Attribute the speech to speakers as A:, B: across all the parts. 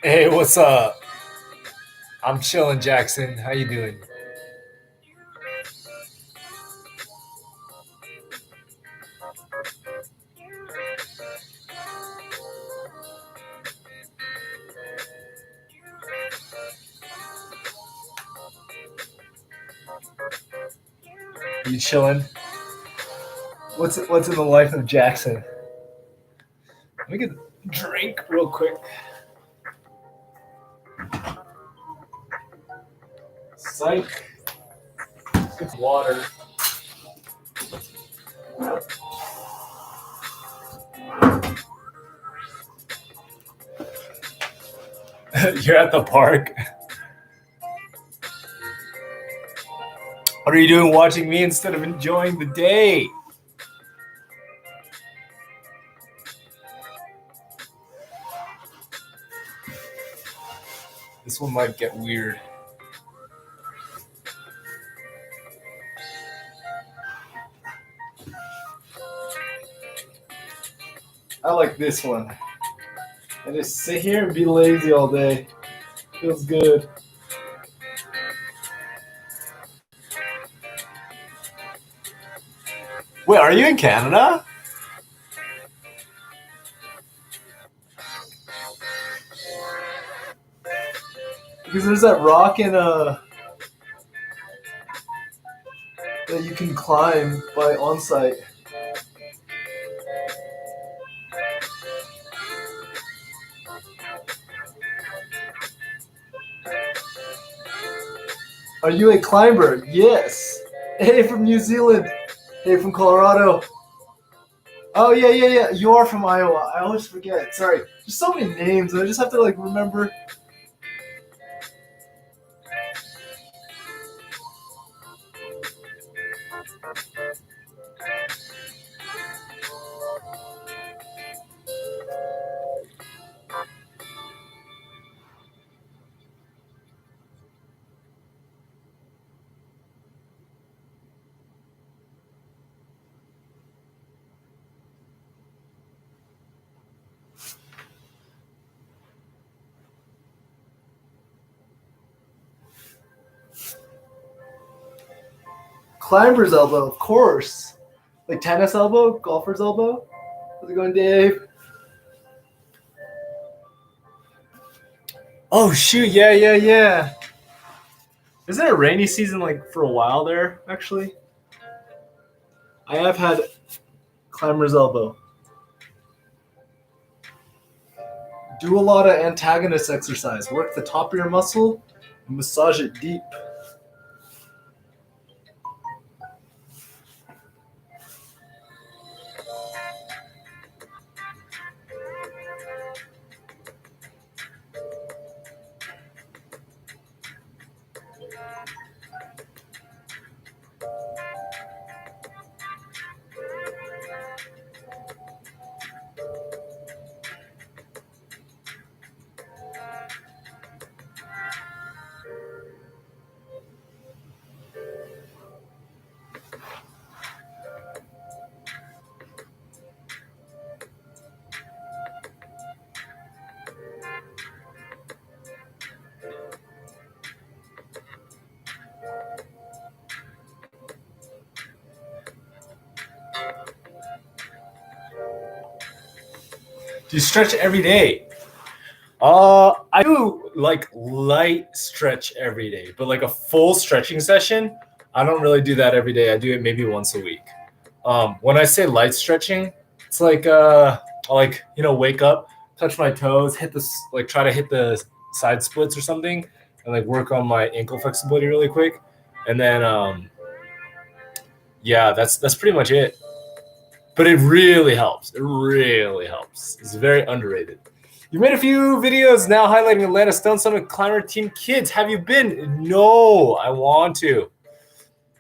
A: Hey, what's up? I'm chilling, Jackson. How you doing? You chilling? What's in the life of Jackson? Let me get a drink real quick. Psych. Get water. You're at the park. What are you doing watching me instead of enjoying the day? This one might get weird. I like this one. I just sit here and be lazy all day. Feels good. Wait, are you in Canada? Because there's that rock in that you can climb by on site. Are you a climber? Yes. Hey, from New Zealand. Hey, from Colorado. Oh yeah, yeah, yeah. You are from Iowa. I always forget. Sorry. There's so many names. I just have to like remember. Climber's elbow, of course. Like tennis elbow, golfer's elbow. How's it going, Dave? Oh shoot! Yeah, yeah, yeah. Isn't it rainy season like for a while there? Actually, I have had climber's elbow. Do a lot of antagonist exercise. Work the top of your muscle and massage it deep. Do you stretch every day? I do like light stretch every day, but like a full stretching session, I don't really do that every day. I do it maybe once a week. When I say light stretching, it's like I like wake up, touch my toes, hit the like try to hit the side splits or something, and like work on my ankle flexibility really quick, and then yeah, that's pretty much it. But it really helps. It really helps. It's very underrated. You made a few videos now highlighting Atlanta Stone Summit Climber Team Kids. Have you been? No, I want to.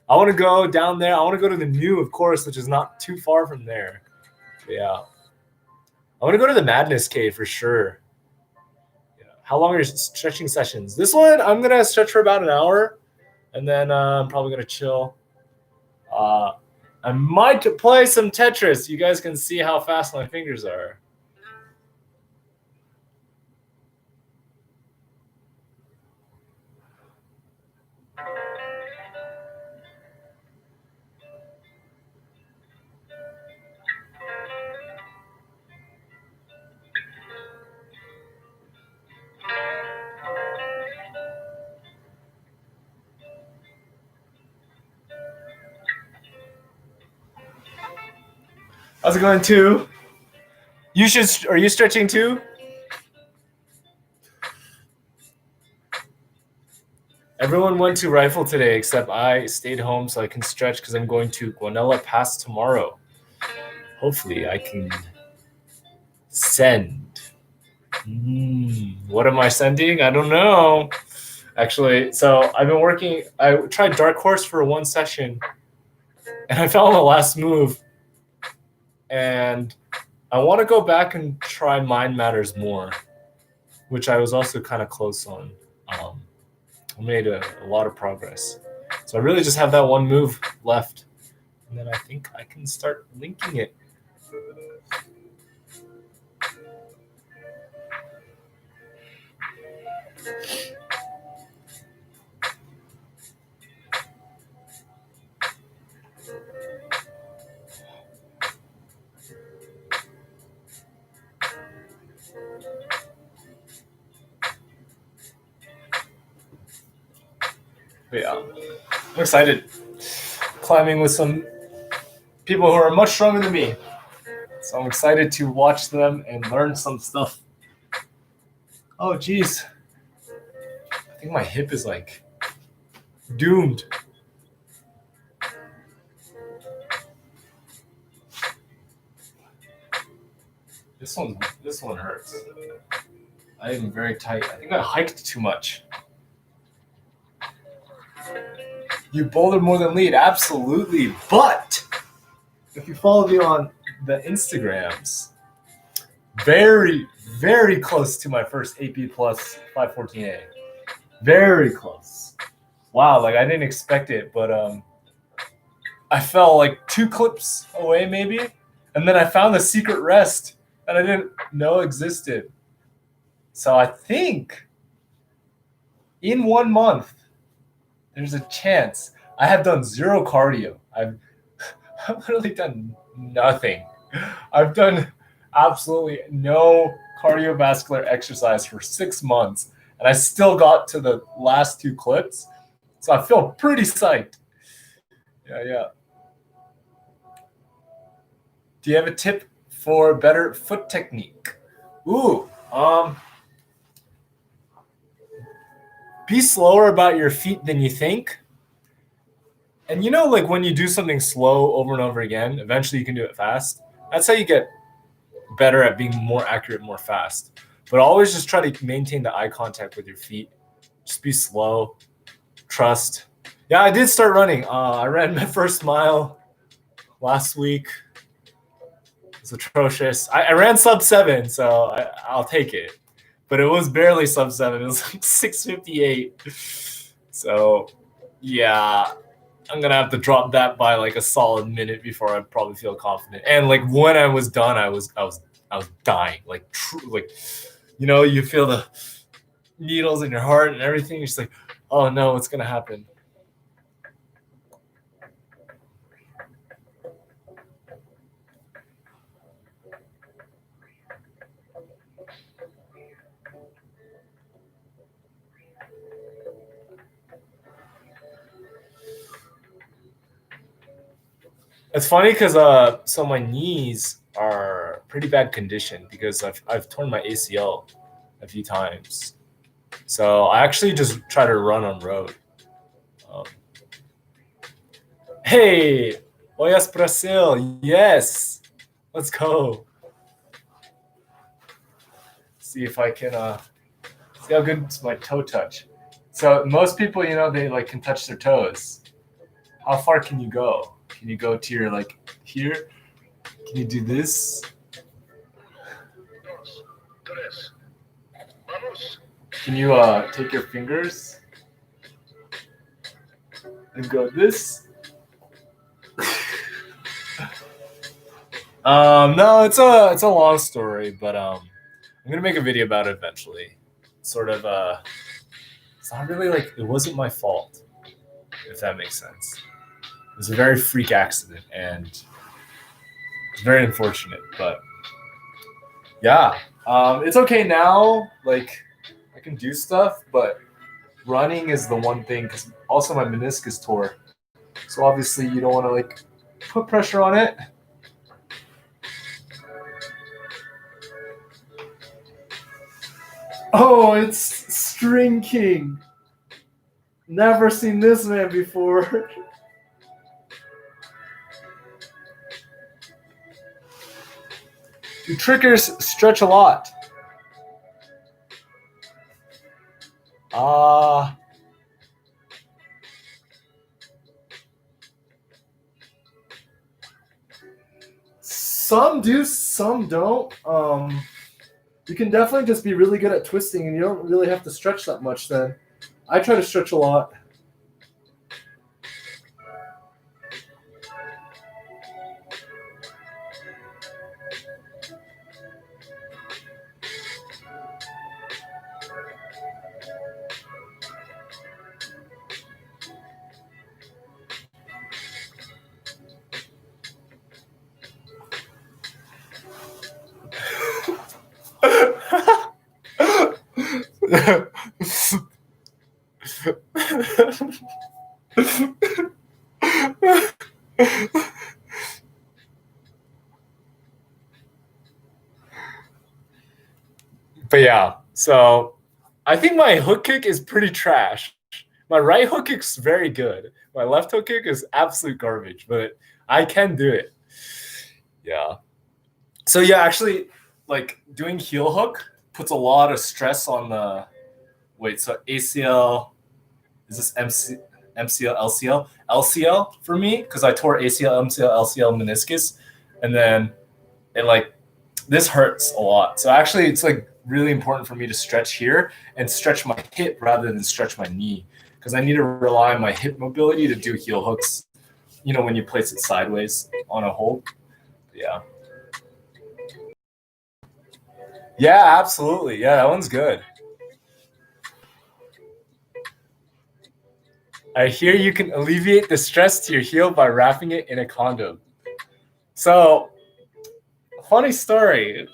A: I want to go down there. I want to go to the new, of course, which is not too far from there. But yeah. I want to go to the Madness Cave for sure. Yeah. How long are your stretching sessions? This one, I'm going to stretch for about an hour, and then I'm probably going to chill. I might play some Tetris. You guys can see how fast my fingers are. How's it going too? You should. Are you stretching too? Everyone went to rifle today except I stayed home so I can stretch because I'm going to Guanella Pass tomorrow. Hopefully, I can send. What am I sending? I don't know. Actually, so I've been working. I tried Dark Horse for one session, and I fell on the last move. And I want to go back and try Mind Matters more, which I was also kind of close on. I made a lot of progress. So I really just have that one move left. And then I think I can start linking it. But yeah, I'm excited. Climbing with some people who are much stronger than me. So I'm excited to watch them and learn some stuff. Oh, geez. I think my hip is like doomed. This one hurts. I am very tight. I think I hiked too much. You boulder more than lead, absolutely. But if you follow me on the Instagrams, very, very close to my first AP plus 514A. Very close. Wow, like I didn't expect it, but I fell like 2 clips away maybe, and then I found the secret rest that I didn't know existed. So I think in 1 month, there's a chance. I have done 0 cardio. I've literally done nothing. I've done absolutely no cardiovascular exercise for 6 months, and I still got to the last 2 clips. So I feel pretty psyched. Yeah. Do you have a tip for better foot technique? Ooh, be slower about your feet than you think. And like when you do something slow over and over again, eventually you can do it fast. That's how you get better at being more accurate, more fast. But always just try to maintain the eye contact with your feet. Just be slow. Trust. Yeah, I did start running. I ran my first mile last week. It was atrocious. I ran sub 7, so I'll take it. But it was barely sub 7. It was like 6:58. So, yeah, I'm going to have to drop that by like a solid minute before I probably feel confident. And like when I was done, I was dying. Like you feel the needles in your heart and everything. You're just like, oh no, what's going to happen? It's funny because so my knees are pretty bad condition because I've torn my ACL a few times. So I actually just try to run on road. Hey, Oyas Brazil, yes, let's go. See if I can see how good my toe touch. So most people, they like can touch their toes. How far can you go? Can you go to your like here? Can you do this? Can you take your fingers and go this? No, it's a long story, but I'm gonna make a video about it eventually. Sort of it's not really like it wasn't my fault, if that makes sense. It was a very freak accident and it's very unfortunate, but yeah. It's okay now, like I can do stuff, but running is the one thing because also my meniscus tore. So obviously you don't want to like put pressure on it. Oh, it's String King. Never seen this man before. Do triggers stretch a lot? Some do, some don't. You can definitely just be really good at twisting, and you don't really have to stretch that much then. I try to stretch a lot. But yeah, so I think my hook kick is pretty trash. My right hook kick's very good. My left hook kick is absolute garbage, but I can do it. Yeah. So yeah, actually, like doing heel hook puts a lot of stress on the so ACL, is this MCL, LCL? LCL for me, because I tore ACL, MCL, LCL, meniscus, and then it like this hurts a lot. So actually it's like really important for me to stretch here and stretch my hip rather than stretch my knee, because I need to rely on my hip mobility to do heel hooks, you know, when you place it sideways on a hold. Yeah. Yeah, absolutely. Yeah, that one's good. I hear you can alleviate the stress to your heel by wrapping it in a condom. So, funny story.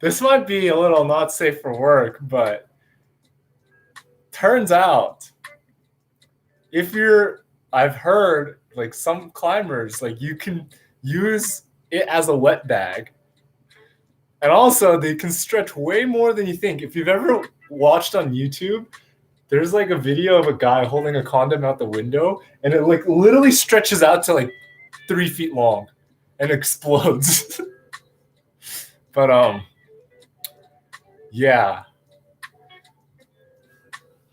A: This might be a little not safe for work, but turns out I've heard like some climbers, like you can use it as a wet bag. And also they can stretch way more than you think. If you've ever watched on YouTube, there's like a video of a guy holding a condom out the window, and it like literally stretches out to like 3 feet long and explodes. But yeah,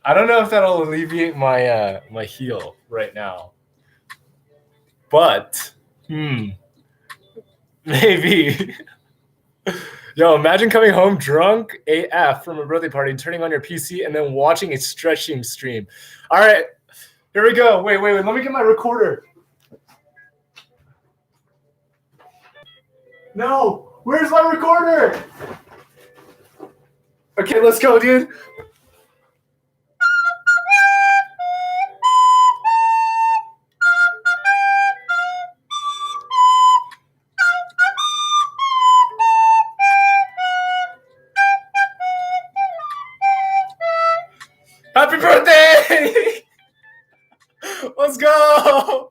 A: I don't know if that'll alleviate my my heel right now, but maybe. Yo, imagine coming home drunk AF from a birthday party, turning on your PC, and then watching a stretching stream. All right, here we go. Wait. Let me get my recorder. No, where's my recorder? Okay, let's go, dude. Happy birthday! Let's go!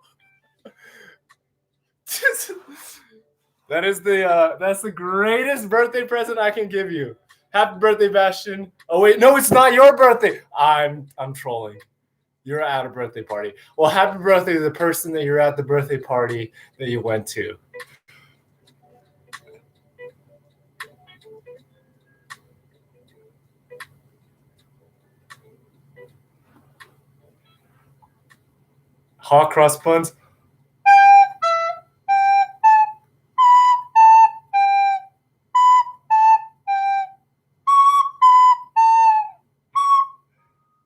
A: That's the greatest birthday present I can give you. Happy birthday, Bastion. Oh wait, no, it's not your birthday. I'm trolling. You're at a birthday party. Well, happy birthday to the person that you're at the birthday party that you went to. Hot cross buns.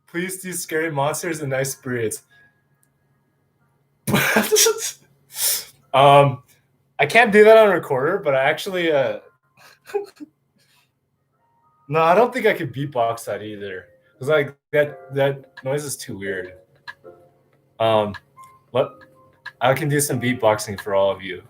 A: Please do scary monsters and nice spirits. I can't do that on a recorder, but I actually no, I don't think I could beatbox that either. Cause like that noise is too weird. What? I can do some beatboxing for all of you.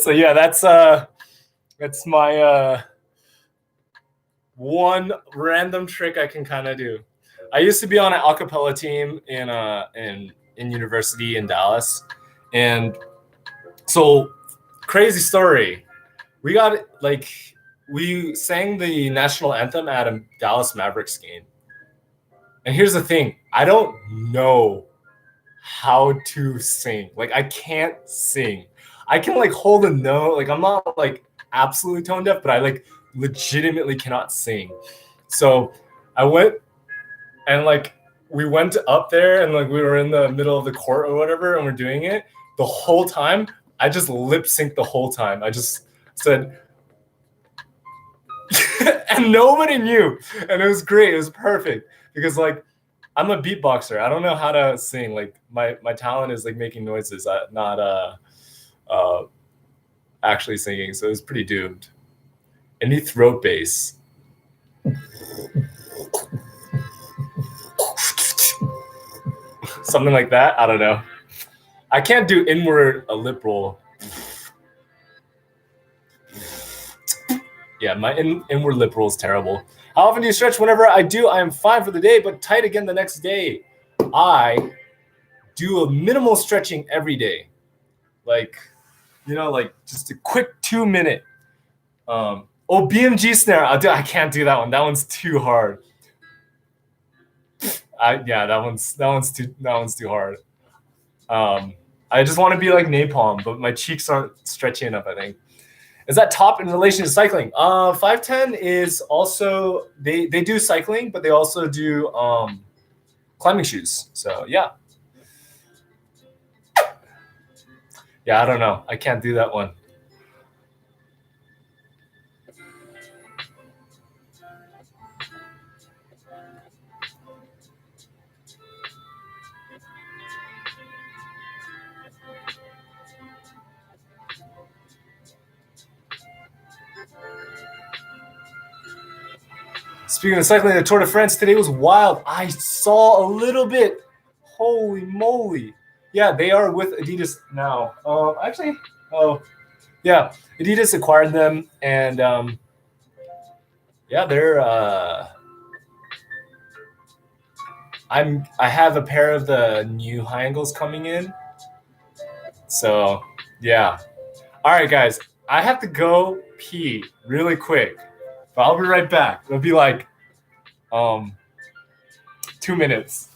A: So yeah, that's my one random trick I can kind of do. I used to be on an a cappella team in university in Dallas, and so crazy story. We got we sang the national anthem at a Dallas Mavericks game, and here's the thing: I don't know how to sing. Like I can't sing. I can like hold a note. Like I'm not like absolutely tone deaf, but I like legitimately cannot sing. So I went and like we went up there and like we were in the middle of the court or whatever, and we're doing it the whole time. I just lip synced the whole time. I just said, and nobody knew, and it was great. It was perfect because like I'm a beatboxer. I don't know how to sing. Like my talent is like making noises, not actually singing. So it was pretty doomed. Any throat bass. Something like that. I don't know. I can't do inward a lip roll. Yeah, my inward lip roll is terrible. How often do you stretch? Whenever I do, I am fine for the day, but tight again the next day. I do a minimal stretching every day. Like, you know, like just a quick 2-minute. BMG snare. I can't do that one. That one's too hard. That one's too hard. I just want to be like Napalm, but my cheeks aren't stretchy enough, I think. Is that top in relation to cycling? 510 is also they do cycling, but they also do climbing shoes. So yeah. Yeah, I don't know. I can't do that one. Speaking of cycling, the Tour de France today was wild. I saw a little bit. Holy moly. Yeah, they are with Adidas now. Yeah, Adidas acquired them, and yeah, they're I have a pair of the new high angles coming in. So, yeah. All right, guys. I have to go pee really quick. But I'll be right back. It'll be like 2 minutes.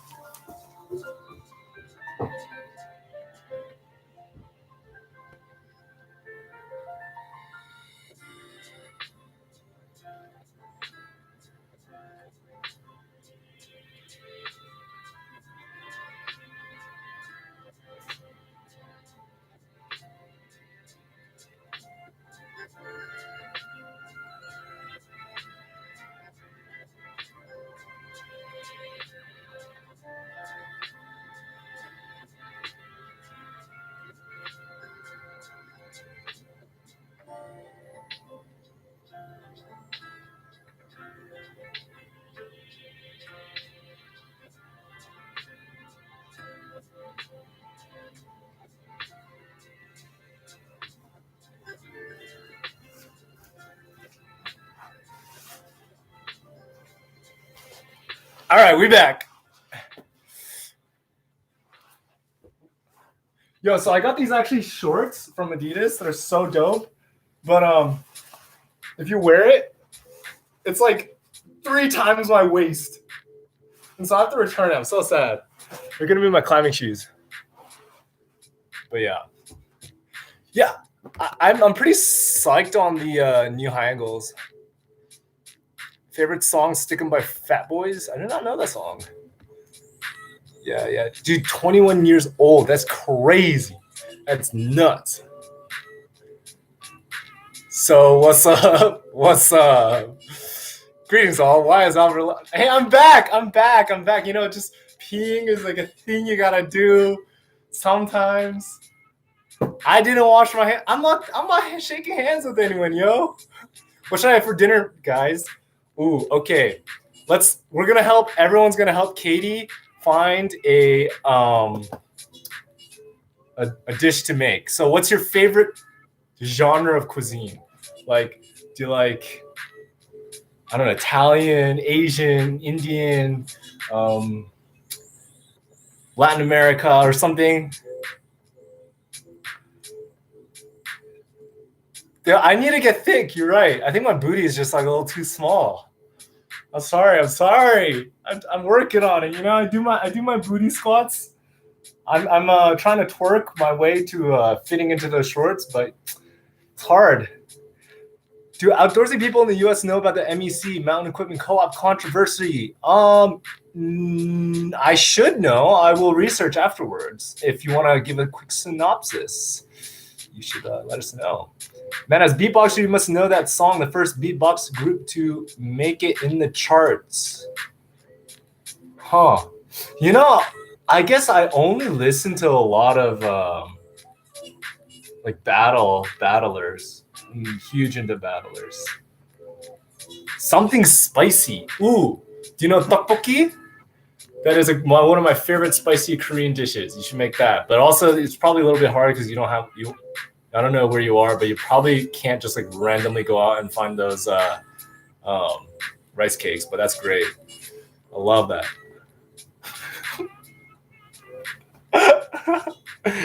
A: All right, we back. Yo, so I got these actually shorts from Adidas that are so dope. But if you wear it, it's like 3 times my waist. And so I have to return it. I'm so sad. They're gonna be my climbing shoes. But yeah. Yeah. I'm pretty psyched on the new high angles. Favorite song, Stickin' by Fat Boys? I did not know that song. Yeah. Dude, 21 years old. That's crazy. That's nuts. So what's up? What's up? Greetings all. Why is Albert? Hey, I'm back. You know, just peeing is like a thing you gotta do sometimes. I didn't wash my hands. I'm not shaking hands with anyone, yo. What should I have for dinner, guys? Ooh, okay. We're gonna help. Everyone's gonna help Katie find a dish to make. So, what's your favorite genre of cuisine? Like, do you like, I don't know, Italian, Asian, Indian, Latin America, or something? Yeah, I need to get thick. You're right. I think my booty is just like a little too small. I'm sorry. I'm working on it. You know, I do my booty squats. I'm trying to twerk my way to fitting into those shorts, but it's hard. Do outdoorsy people in the U.S. know about the MEC Mountain Equipment Co-op controversy? I should know. I will research afterwards. If you want to give a quick synopsis, you should let us know. Man, as beatboxer, you must know that song, the first beatbox group to make it in the charts. Huh. You know, I guess I only listen to a lot of like battlers. I'm huge into battlers. Something spicy. Ooh, do you know tteokbokki? That is one of my favorite spicy Korean dishes. You should make that. But also, it's probably a little bit hard because you don't have you. I don't know where you are, but you probably can't just like randomly go out and find those rice cakes. But that's great. I love that.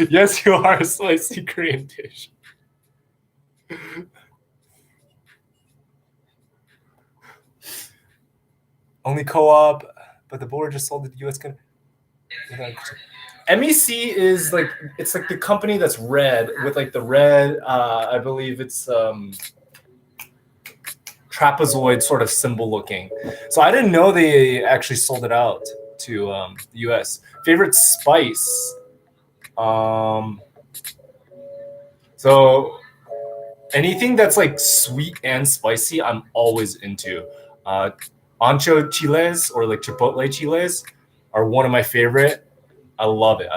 A: Yes, you are a spicy Korean dish. Only co-op, but the board just sold it to U.S. MEC is like, it's like the company that's red with like the red. I believe it's trapezoid sort of symbol looking. So I didn't know they actually sold it out to the U.S. Favorite spice. So anything that's like sweet and spicy, I'm always into. Ancho chiles or like chipotle chiles are one of my favorite. I love it.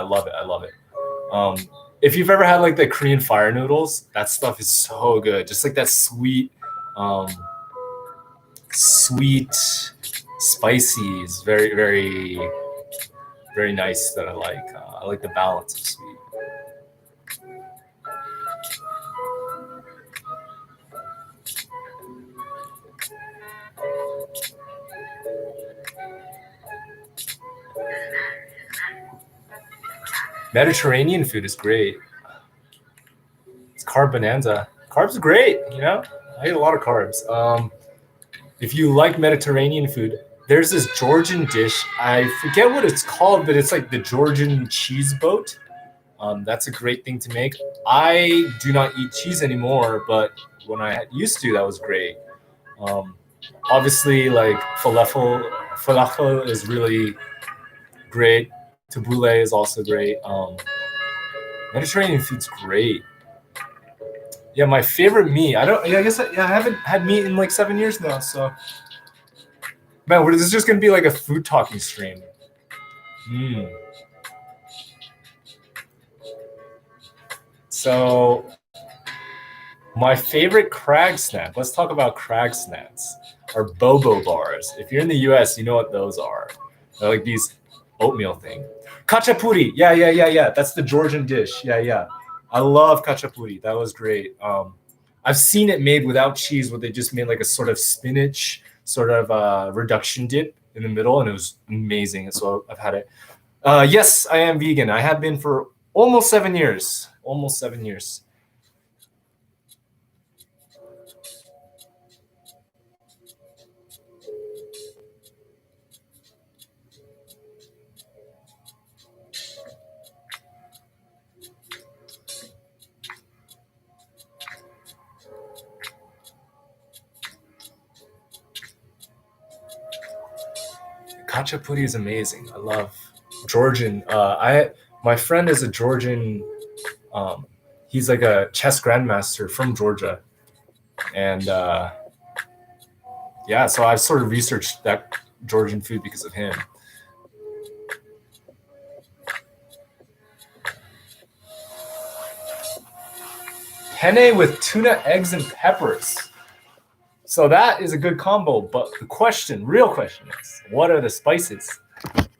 A: If you've ever had like the Korean fire noodles, that stuff is so good. Just like that sweet, spicy is very, very, very nice. That I like. I like the balance of sweet. Mediterranean food is great. It's carb bonanza. Carbs are great, you know? I eat a lot of carbs. If you like Mediterranean food, there's this Georgian dish. I forget what it's called, but it's like the Georgian cheese boat. That's a great thing to make. I do not eat cheese anymore, but when I used to, that was great. Obviously, like falafel is really great. Tabbouleh is also great. Mediterranean food's great. Yeah, my favorite meat. I guess I haven't had meat in like 7 years now. So, man, this is just gonna be like a food talking stream. So, my favorite crag snack. Let's talk about crag snacks. Are bobo bars. If you're in the U.S., you know what those are. They're like these oatmeal thing. Khachapuri. Yeah. That's the Georgian dish. Yeah. I love khachapuri. That was great. I've seen it made without cheese, where they just made like a sort of spinach sort of reduction dip in the middle, and it was amazing. So I've had it. Yes, I am vegan. I have been for almost 7 years. Almost 7 years. Khachapuri is amazing. I love Georgian. My friend is a Georgian. He's like a chess grandmaster from Georgia, and yeah, so I've sort of researched that Georgian food because of him. Penne with tuna, eggs, and peppers. So that is a good combo. But the question, real question is, what are the spices?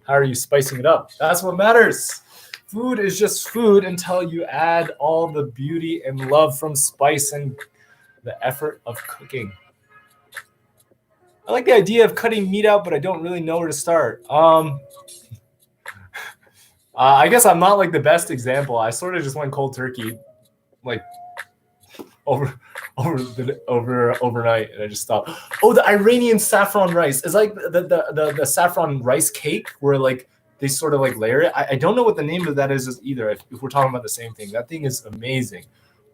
A: How are you spicing it up? That's what matters. Food is just food until you add all the beauty and love from spice and the effort of cooking. I like the idea of cutting meat out, but I don't really know where to start. I guess I'm not like the best example. I sort of just went cold turkey, like overnight, and I just stopped. Oh, the Iranian saffron rice is like the saffron rice cake where like they sort of like layer it. I don't know what the name of that is either. If we're talking about the same thing, that thing is amazing.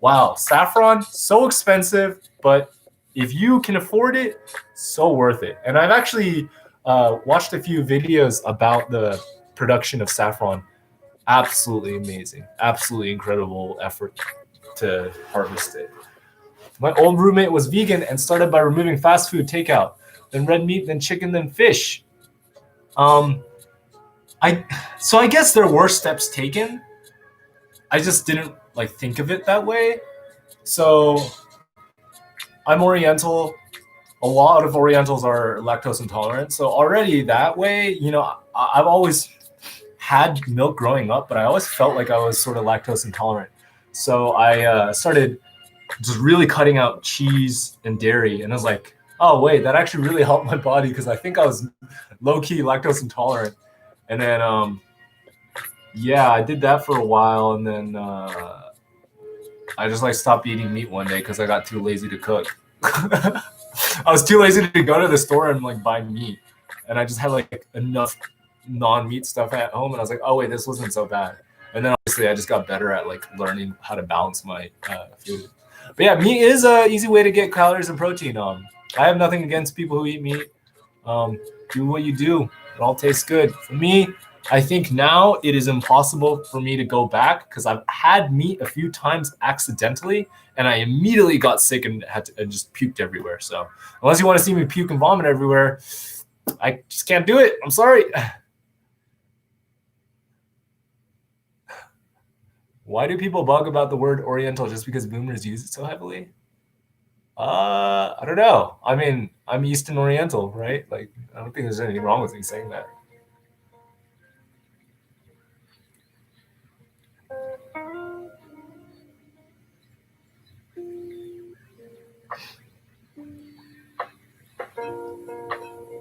A: Wow, saffron so expensive, but if you can afford it, so worth it. And I've actually watched a few videos about the production of saffron. Absolutely amazing, absolutely incredible effort to harvest it. My old roommate was vegan and started by removing fast food takeout, then red meat, then chicken, then fish. I guess there were steps taken. I just didn't like think of it that way. So I'm Oriental. A lot of Orientals are lactose intolerant. So already that way, you know, I've always had milk growing up, but I always felt like I was sort of lactose intolerant. So I started just really cutting out cheese and dairy. And I was like, oh, wait, that actually really helped my body because I think I was low-key lactose intolerant. And then, yeah, I did that for a while. And then I just like stopped eating meat one day because I got too lazy to cook. I was too lazy to go to the store and like buy meat. And I just had like enough non-meat stuff at home. And I was like, oh, wait, this wasn't so bad. And then obviously I just got better at like learning how to balance my food. But yeah, meat is an easy way to get calories and protein. I have nothing against people who eat meat. Do what you do. It all tastes good. For me, I think now it is impossible for me to go back because I've had meat a few times accidentally and I immediately got sick and and just puked everywhere. So unless you want to see me puke and vomit everywhere, I just can't do it. I'm sorry. Why do people bug about the word Oriental just because boomers use it so heavily? I don't know. I mean, I'm Eastern Oriental, right? Like, I don't think there's anything wrong with me saying that.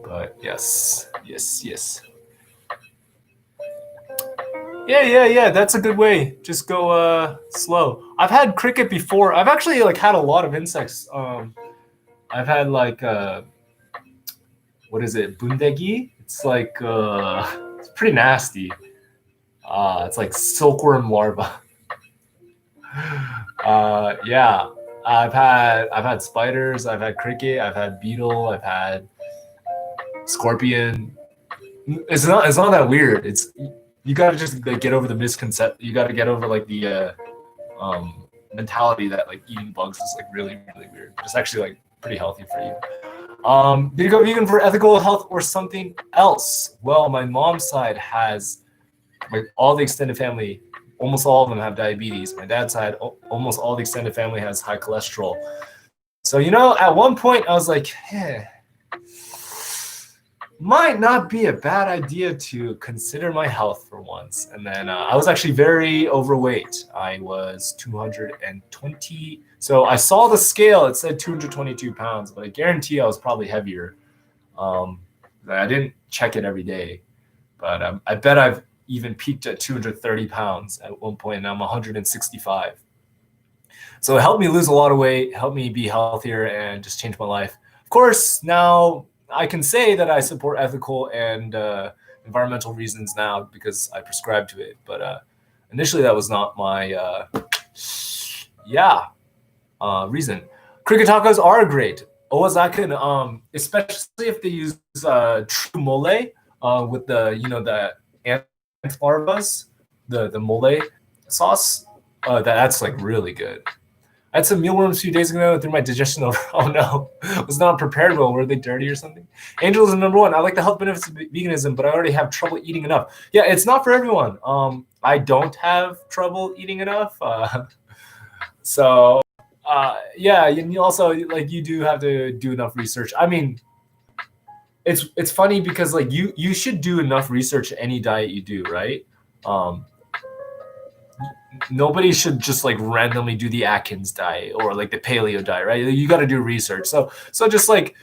A: But yes. Yeah. That's a good way. Just go slow. I've had cricket before. I've actually like had a lot of insects. I've had like what is it? Bundegi? It's like it's pretty nasty. It's like silkworm larva. Yeah. I've had spiders, I've had cricket, I've had beetle, I've had scorpion. It's not that weird. It's you gotta just like, get over the misconception. You gotta get over like the mentality that like eating bugs is like really weird. It's actually like pretty healthy for you. Did you go vegan for ethical health or something else? Well, my mom's side has like all the extended family. Almost all of them have diabetes. My dad's side, almost all the extended family has high cholesterol. So you know, at one point I was like, might not be a bad idea to consider my health for once. And then I was actually very overweight. I was 220. So I saw the scale. It said 222 pounds, but I guarantee I was probably heavier. I didn't check it every day, but I bet I've even peaked at 230 pounds at one point, and I'm 165. So it helped me lose a lot of weight, helped me be healthier, and just change my life. Of course, now I can say that I support ethical and environmental reasons now because I prescribe to it. But initially, that was not my reason. Cricket tacos are great. Oaxacan, especially if they use true mole with the ant larvas, the mole sauce. That's like really good. I had some mealworms a few days ago through my digestion over. Oh no, was not prepared well. Were they dirty or something? Angels is number one. I like the health benefits of veganism, but I already have trouble eating enough. Yeah, it's not for everyone. I don't have trouble eating enough. So yeah, and you also like you do have to do enough research. I mean, it's funny because like you should do enough research any diet you do, right? Um, Nobody should just like randomly do the Atkins diet or like the paleo diet, right? You got to do research. So just like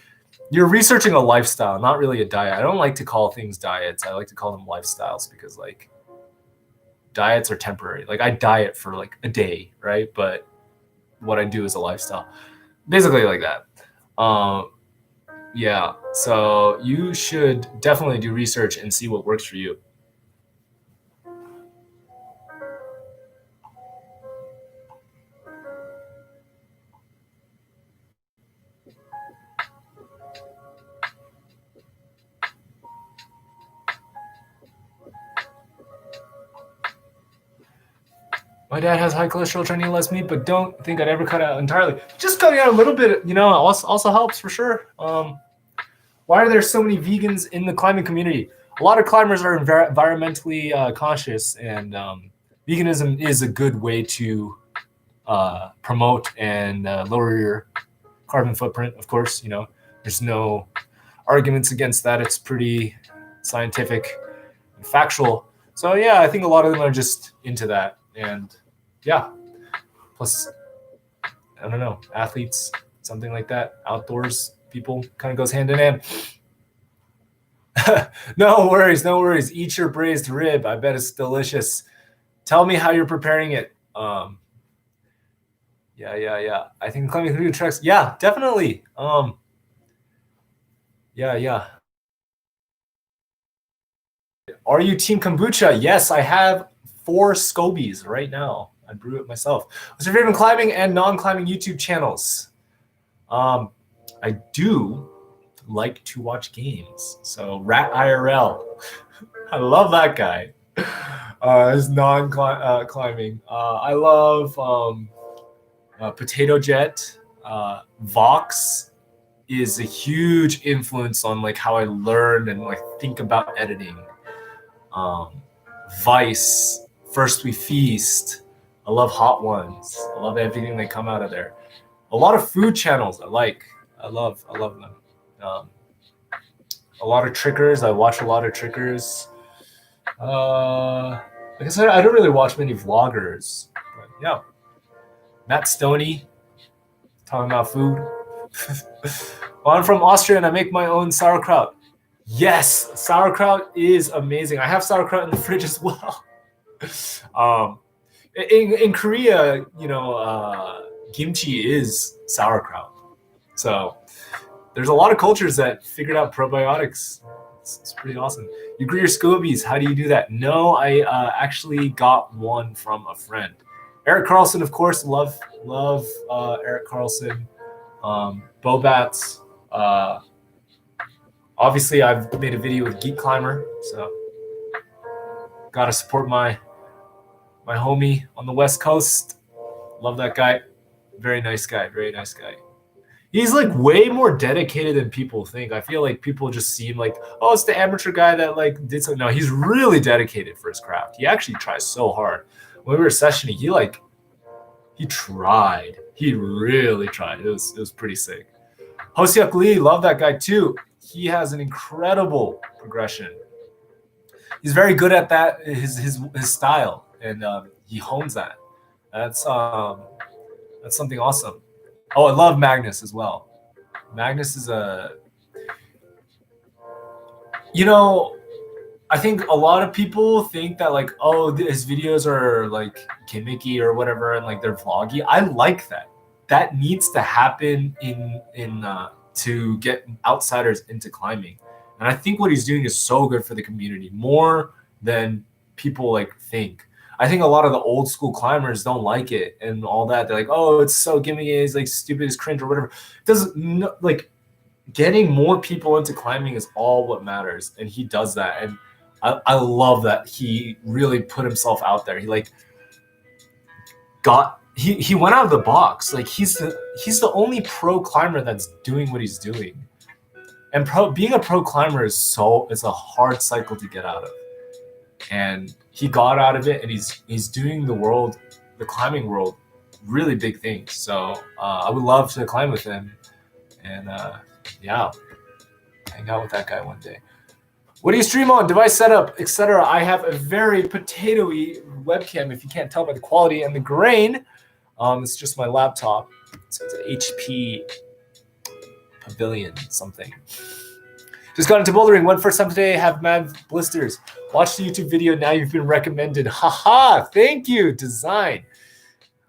A: you're researching a lifestyle, not really a diet. I don't like to call things diets. I like to call them lifestyles because like diets are temporary. Like I diet for like a day, right? But what I do is a lifestyle, basically like that. Yeah. So you should definitely do research and see what works for you. My dad has high cholesterol, trying to eat less meat, but don't think I'd ever cut out entirely. Just cutting out a little bit, also helps for sure. Why are there so many vegans in the climbing community? A lot of climbers are environmentally conscious, and veganism is a good way to promote and lower your carbon footprint. Of course, there's no arguments against that. It's pretty scientific and factual. So yeah, I think a lot of them are just into that, and yeah. Plus, I don't know, athletes, something like that, outdoors people, kind of goes hand in hand. No worries. Eat your braised rib. I bet it's delicious. Tell me how you're preparing it. Yeah. I think climbing through treks. Yeah, definitely. Yeah. Are you team kombucha? Yes, I have 4 Scobies right now. I brew it myself. What's your favorite climbing and non-climbing YouTube channels? I do like to watch games. So Rat IRL, I love that guy. Is non-climbing. I love Potato Jet. Vox is a huge influence on like how I learn and like think about editing. Vice, First We Feast. I love Hot Ones. I love everything that come out of there. A lot of food channels I like. I love them. A lot of trickers. I watch a lot of trickers. Like I said, I don't really watch many vloggers. But yeah. Matt Stoney, talking about food. Well, I'm from Austria and I make my own sauerkraut. Yes, sauerkraut is amazing. I have sauerkraut in the fridge as well. In Korea, kimchi is sauerkraut. So there's a lot of cultures that figured out probiotics. It's pretty awesome. You grew your scobies. How do you do that? No, I actually got one from a friend. Eric Carlson, of course, love Eric Carlson. Bobats. Obviously, I've made a video with Geek Climber, so gotta support my homie on the West Coast. Love that guy. Very nice guy. He's like way more dedicated than people think. I feel like people just seem like, oh, it's the amateur guy that like did something. No, he's really dedicated for his craft. He actually tries so hard. When we were sessioning, he tried. He really tried. It was pretty sick. Hosiak Lee, love that guy too. He has an incredible progression. He's very good at that. His style, and he hones that. That's something awesome. Oh, I love Magnus as well. Magnus is I think a lot of people think that like, oh, his videos are like gimmicky or whatever, and like they're vloggy. I like that. That needs to happen in to get outsiders into climbing. And I think what he's doing is so good for the community, more than people like think. I think a lot of the old school climbers don't like it and all that. They're like, oh, it's so gimmicky, it's like stupid, it's cringe or whatever. It doesn't like getting more people into climbing is all what matters. And he does that. And I love that he really put himself out there. He like he went out of the box. Like he's the only pro climber that's doing what he's doing. And being a pro climber is a hard cycle to get out of. And he got out of it, and he's doing the climbing world really big things. So I would love to climb with him, and yeah, hang out with that guy one day. What do you stream on? Device setup, etc. I have a very potato-y webcam, if you can't tell by the quality and the grain. It's just my laptop. So it's an HP Pavilion something. Just got into bouldering. Went first time today. Have mad blisters. Watch the YouTube video. Now you've been recommended. Haha. Thank you. Design.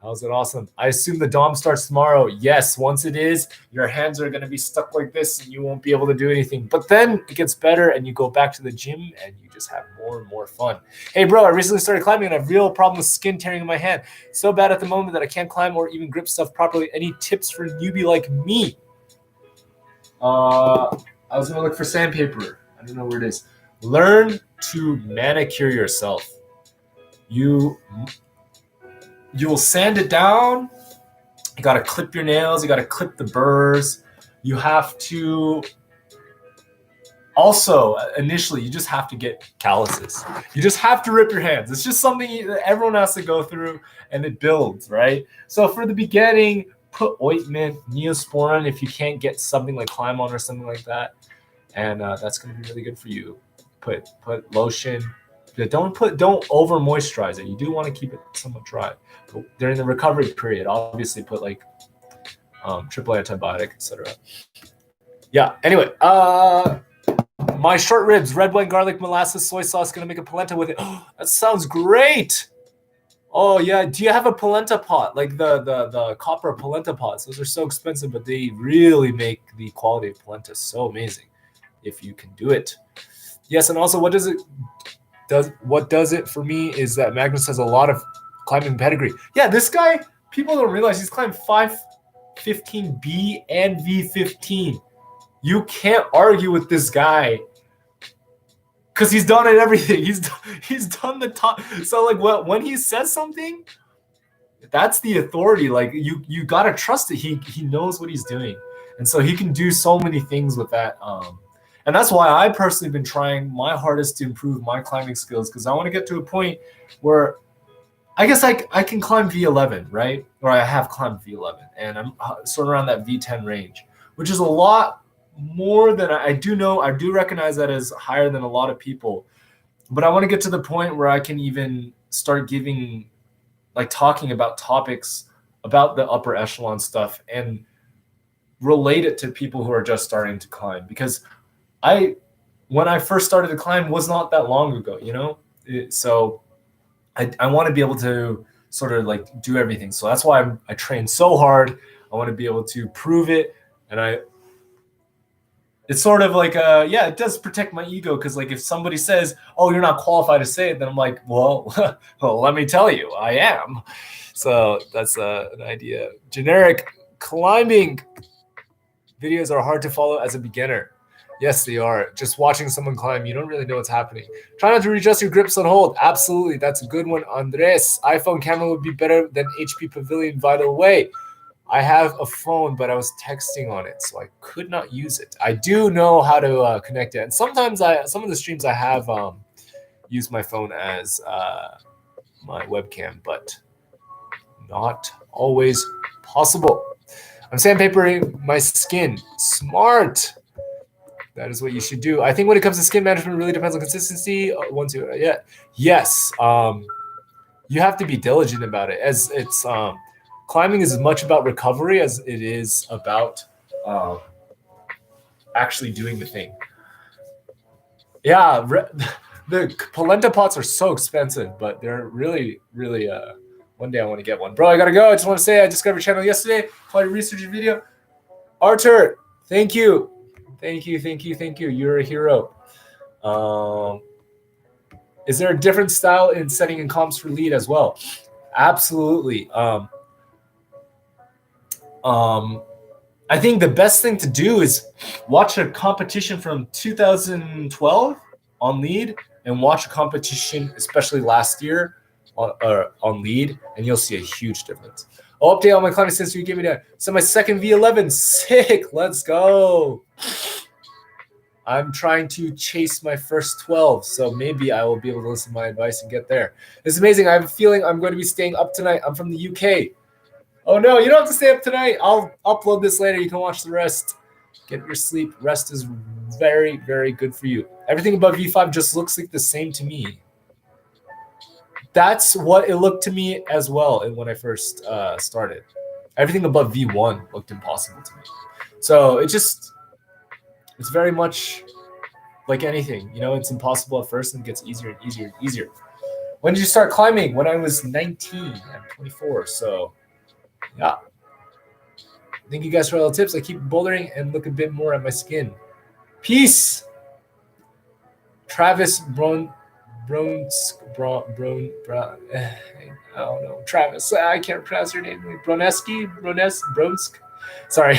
A: How's it awesome? I assume the DOM starts tomorrow. Yes. Once it is, your hands are going to be stuck like this and you won't be able to do anything. But then it gets better and you go back to the gym and you just have more and more fun. Hey, bro, I recently started climbing and I have real problem with skin tearing in my hand. It's so bad at the moment that I can't climb or even grip stuff properly. Any tips for a newbie like me? I was going to look for sandpaper. I don't know where it is. Learn to manicure yourself. You will sand it down. You got to clip your nails. You got to clip the burrs. You have to also, initially, you just have to get calluses. You just have to rip your hands. It's just something that everyone has to go through, and it builds, right? So for the beginning, put ointment, Neosporin if you can't get something like Climb On or something like that. And that's going to be really good for you. Put lotion. Don't over moisturize it. You do want to keep it somewhat dry. But during the recovery period, obviously put like triple antibiotic, etc. Yeah. Anyway, my short ribs, red wine, garlic, molasses, soy sauce. Gonna make a polenta with it. Oh, that sounds great. Oh yeah. Do you have a polenta pot? Like the copper polenta pots? Those are so expensive, but they really make the quality of polenta so amazing if you can do it. Yes, and also what does it for me is that Magnus has a lot of climbing pedigree. Yeah, this guy, people don't realize he's climbed 515B and V15. You can't argue with this guy because he's done it everything. He's done the top. So like when he says something, that's the authority. Like you gotta trust it. He knows what he's doing, and so he can do so many things with that. And that's why I personally been trying my hardest to improve my climbing skills, because I want to get to a point where I guess I can climb V11, right? Or I have climbed V11, and I'm sort of around that V10 range, which is a lot more than I do know. I do recognize that as higher than a lot of people, but I want to get to the point where I can even start talking about topics about the upper echelon stuff and relate it to people who are just starting to climb, because when I first started to climb was not that long ago, so I want to be able to sort of like do everything. So that's why I train so hard. I want to be able to prove it. And it's sort of like, it does protect my ego. Cause like if somebody says, oh, you're not qualified to say it, then I'm like, well, let me tell you, I am. So that's an idea. Generic climbing videos are hard to follow as a beginner. Yes, they are. Just watching someone climb, you don't really know what's happening. Try not to readjust your grips on hold. Absolutely. That's a good one, Andres. iPhone camera would be better than HP Pavilion Vital Way. I have a phone, but I was texting on it, so I could not use it. I do know how to connect it. And sometimes some of the streams I have used my phone as my webcam, but not always possible. I'm sandpapering my skin. Smart. That is what you should do. I think when it comes to skin management, it really depends on consistency. Yes. You have to be diligent about it. As it's climbing is as much about recovery as it is about actually doing the thing. Yeah, the polenta pots are so expensive, but they're really, really. One day I want to get one, bro. I gotta go. I just want to say I discovered your channel yesterday. Probably researched your video. Arthur, thank you. Thank you. You're a hero. Is there a different style in setting and comps for lead as well? Absolutely. I think the best thing to do is watch a competition from 2012 on lead and watch a competition, especially last year, on lead, and you'll see a huge difference. I'll update all my climbing since you gave me that. So my second V11, sick. Let's go. I'm trying to chase my first 12, so maybe I will be able to listen to my advice and get there. It's amazing. I have a feeling I'm going to be staying up tonight. I'm from the UK. Oh no, you don't have to stay up tonight. I'll upload this later. You can watch the rest. Get your sleep. Rest is very, very good for you. Everything above V5 just looks like the same to me. That's what it looked to me as well when I first started. Everything above V1 looked impossible to me. So it's very much like anything. You know, it's impossible at first and it gets easier and easier and easier. When did you start climbing? When I was 19. I'm 24. So, yeah. Thank you guys for all the tips. I keep bouldering and look a bit more at my skin. Peace. Travis I don't know. Travis, I can't pronounce your name. Bronsk. Sorry.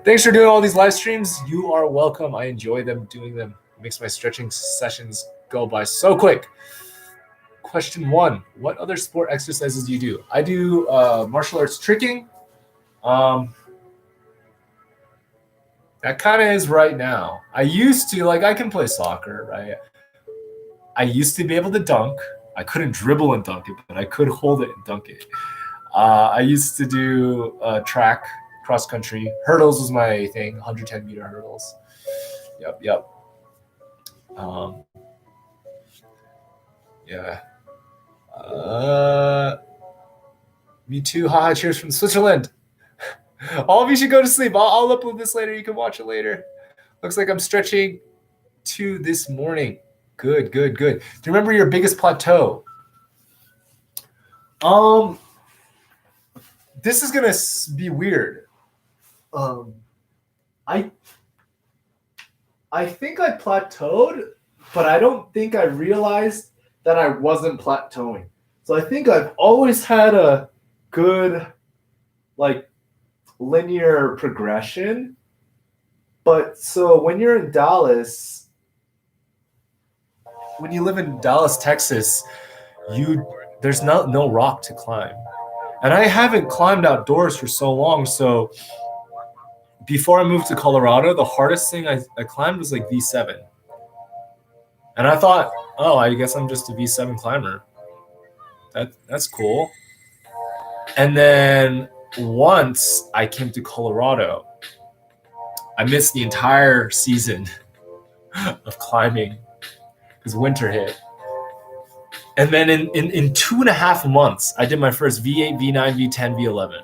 A: Thanks for doing all these live streams. You are welcome. I enjoy doing them. It makes my stretching sessions go by so quick. Question 1. What other sport exercises do you do? I do martial arts tricking. That kind of is right now. I used to, I can play soccer, right? I used to be able to dunk. I couldn't dribble and dunk it, but I could hold it and dunk it. I used to do track, cross country. Hurdles was my thing, 110-meter hurdles. Yep. Yeah. Me too. Haha, cheers from Switzerland. All of you should go to sleep. I'll upload this later. You can watch it later. Looks like I'm stretching too this morning. Good. Do you remember your biggest plateau? This is gonna be weird. I think I plateaued, but I don't think I realized that I wasn't plateauing. So I think I've always had a good, linear progression. But so when you're in Dallas, when you live in Dallas, Texas, there's no rock to climb. And I haven't climbed outdoors for so long. So before I moved to Colorado, the hardest thing I climbed was V7. And I thought, oh, I guess I'm just a V7 climber. That's cool. And then once I came to Colorado, I missed the entire season of climbing because winter hit. And then in 2.5 months, I did my first V8, V9, V10, V11.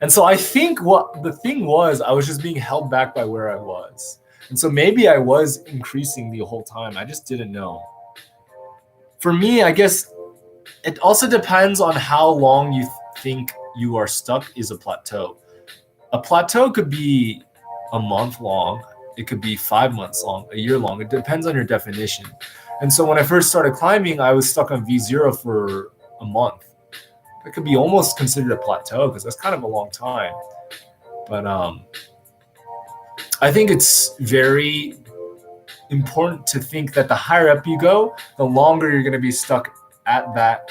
A: And so I think what the thing was, I was just being held back by where I was. And so maybe I was increasing the whole time. I just didn't know. For me, I guess it also depends on how long you think you are stuck is a plateau. A plateau could be a month long. It could be 5 months long, a year long. It depends on your definition. And so when I first started climbing, I was stuck on V0 for a month. That could be almost considered a plateau because that's kind of a long time. But I think it's very important to think that the higher up you go, the longer you're going to be stuck at that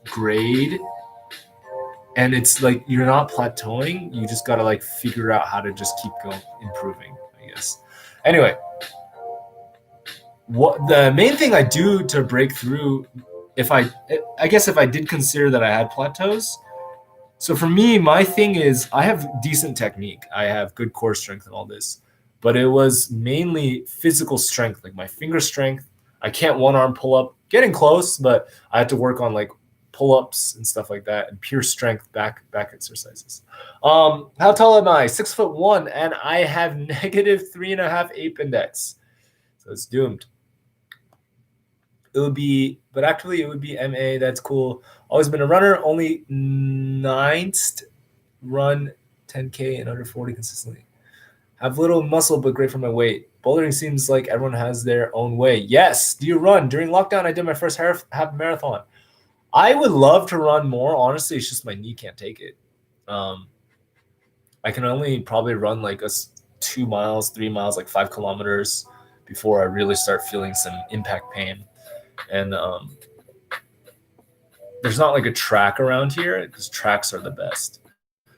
A: grade. And it's you're not plateauing. You just got to figure out how to just keep going, improving, I guess. Anyway, what the main thing I do to break through, if I did consider that I had plateaus. So for me, my thing is I have decent technique. I have good core strength and all this, but it was mainly physical strength, my finger strength. I can't one arm pull up, getting close, but I had to work on pull-ups and stuff like that, and pure strength back exercises. How tall am I? 6'1", and I have -3.5 ape index, so it's doomed. It would be MA. That's cool. Always been a runner. Only 9th run 10K and under 40 consistently. Have little muscle, but great for my weight. Bouldering seems like everyone has their own way. Yes. Do you run? During lockdown, I did my first half marathon. I would love to run more. Honestly, it's just my knee can't take it. I can only probably run 2 miles, 3 miles, 5 kilometers before I really start feeling some impact pain. And there's not a track around here because tracks are the best.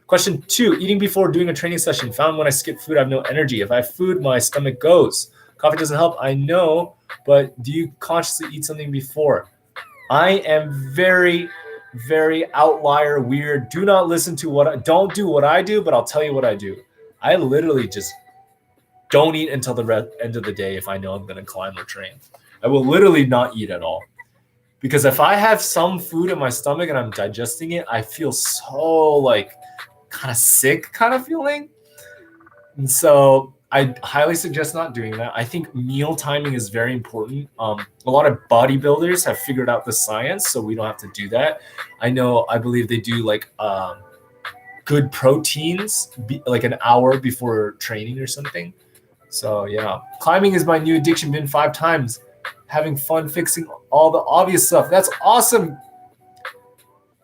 A: Question 2, eating before doing a training session. Found when I skip food, I have no energy. If I have food, my stomach goes. Coffee doesn't help, I know, but do you consciously eat something before? I am very very outlier, weird. Do not listen to don't do what I do, but I'll tell you what I do. I literally just don't eat until the end of the day if I know I'm going to climb or train. I will literally not eat at all. Because if I have some food in my stomach and I'm digesting it, I feel so like kind of sick kind of feeling. And so I highly suggest not doing that. I think meal timing is very important. A lot of bodybuilders have figured out the science, so we don't have to do that. I believe they do like good proteins, like an hour before training or something. So yeah, climbing is my new addiction. Been 5 times. Having fun fixing all the obvious stuff. That's awesome.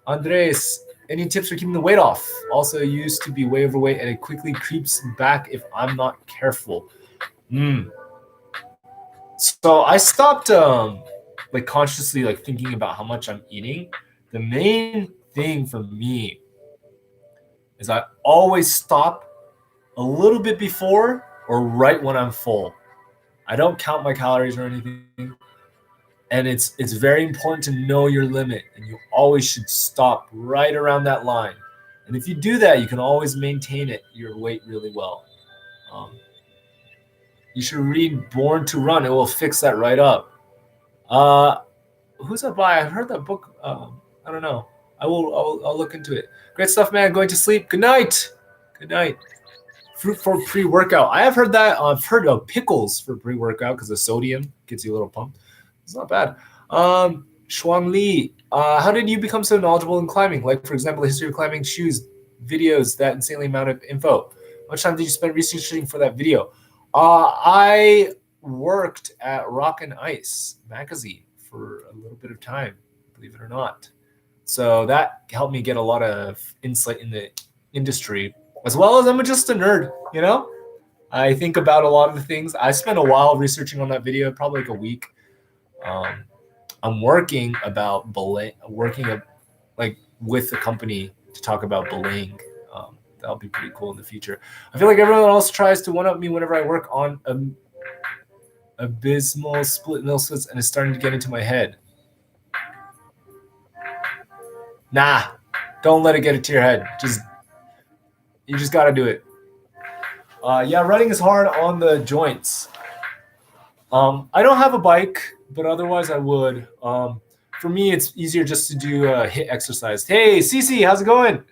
A: Andres, any tips for keeping the weight off? Also used to be way overweight and it quickly creeps back if I'm not careful. So I stopped like consciously like thinking about how much I'm eating. The main thing for me is I always stop a little bit before or right when I'm full. I don't count my calories or anything. And it's very important to know your limit, and you always should stop right around that line. And if you do that, you can always maintain your weight really well. You should read Born to Run. It will fix that right up. Who's that by? I've heard that book. I don't know. I'll look into it. Great stuff, man. Going to sleep. Good night. Good night. Fruit for pre-workout. I have heard that. I've heard of pickles for pre-workout because the sodium gets you a little pumped. It's not bad. Shuang Li, how did you become so knowledgeable in climbing? Like, for example, the history of climbing, shoes, videos, that insanely amount of info. How much time did you spend researching for that video? I worked at Rock and Ice magazine for a little bit of time, believe it or not. So that helped me get a lot of insight in the industry, as well as I'm just a nerd, you know? I think about a lot of the things. I spent a while researching on that video, probably like a week. I'm working about with the company to talk about belaying. That'll be pretty cool in the future. I feel like everyone else tries to one-up me whenever I work on abysmal split mill splits, and it's starting to get into my head. Nah, don't let it get into your head. You just got to do it. Yeah, running is hard on the joints. I don't have a bike, but otherwise I would. For me, it's easier just to do HIIT exercise. Hey, Cece, how's it going?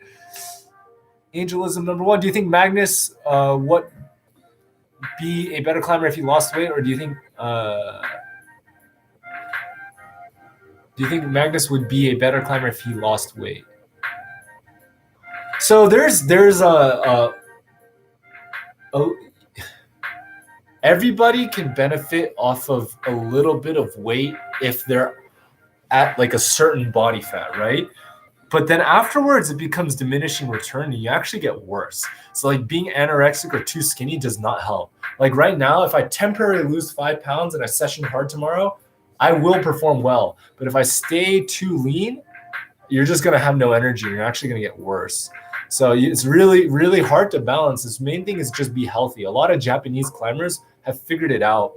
A: Angelism number 1. Do you think Magnus would be a better climber if he lost weight, or do you think Magnus would be a better climber if he lost weight? So there's everybody can benefit off of a little bit of weight if they're at like a certain body fat, right? But then afterwards, it becomes diminishing return and you actually get worse. So like being anorexic or too skinny does not help. Like right now, if I temporarily lose 5 pounds and I session hard tomorrow, I will perform well. But if I stay too lean, you're just going to have no energy. And you're actually going to get worse. So it's really, really hard to balance. This main thing is just be healthy. A lot of Japanese climbers have figured it out.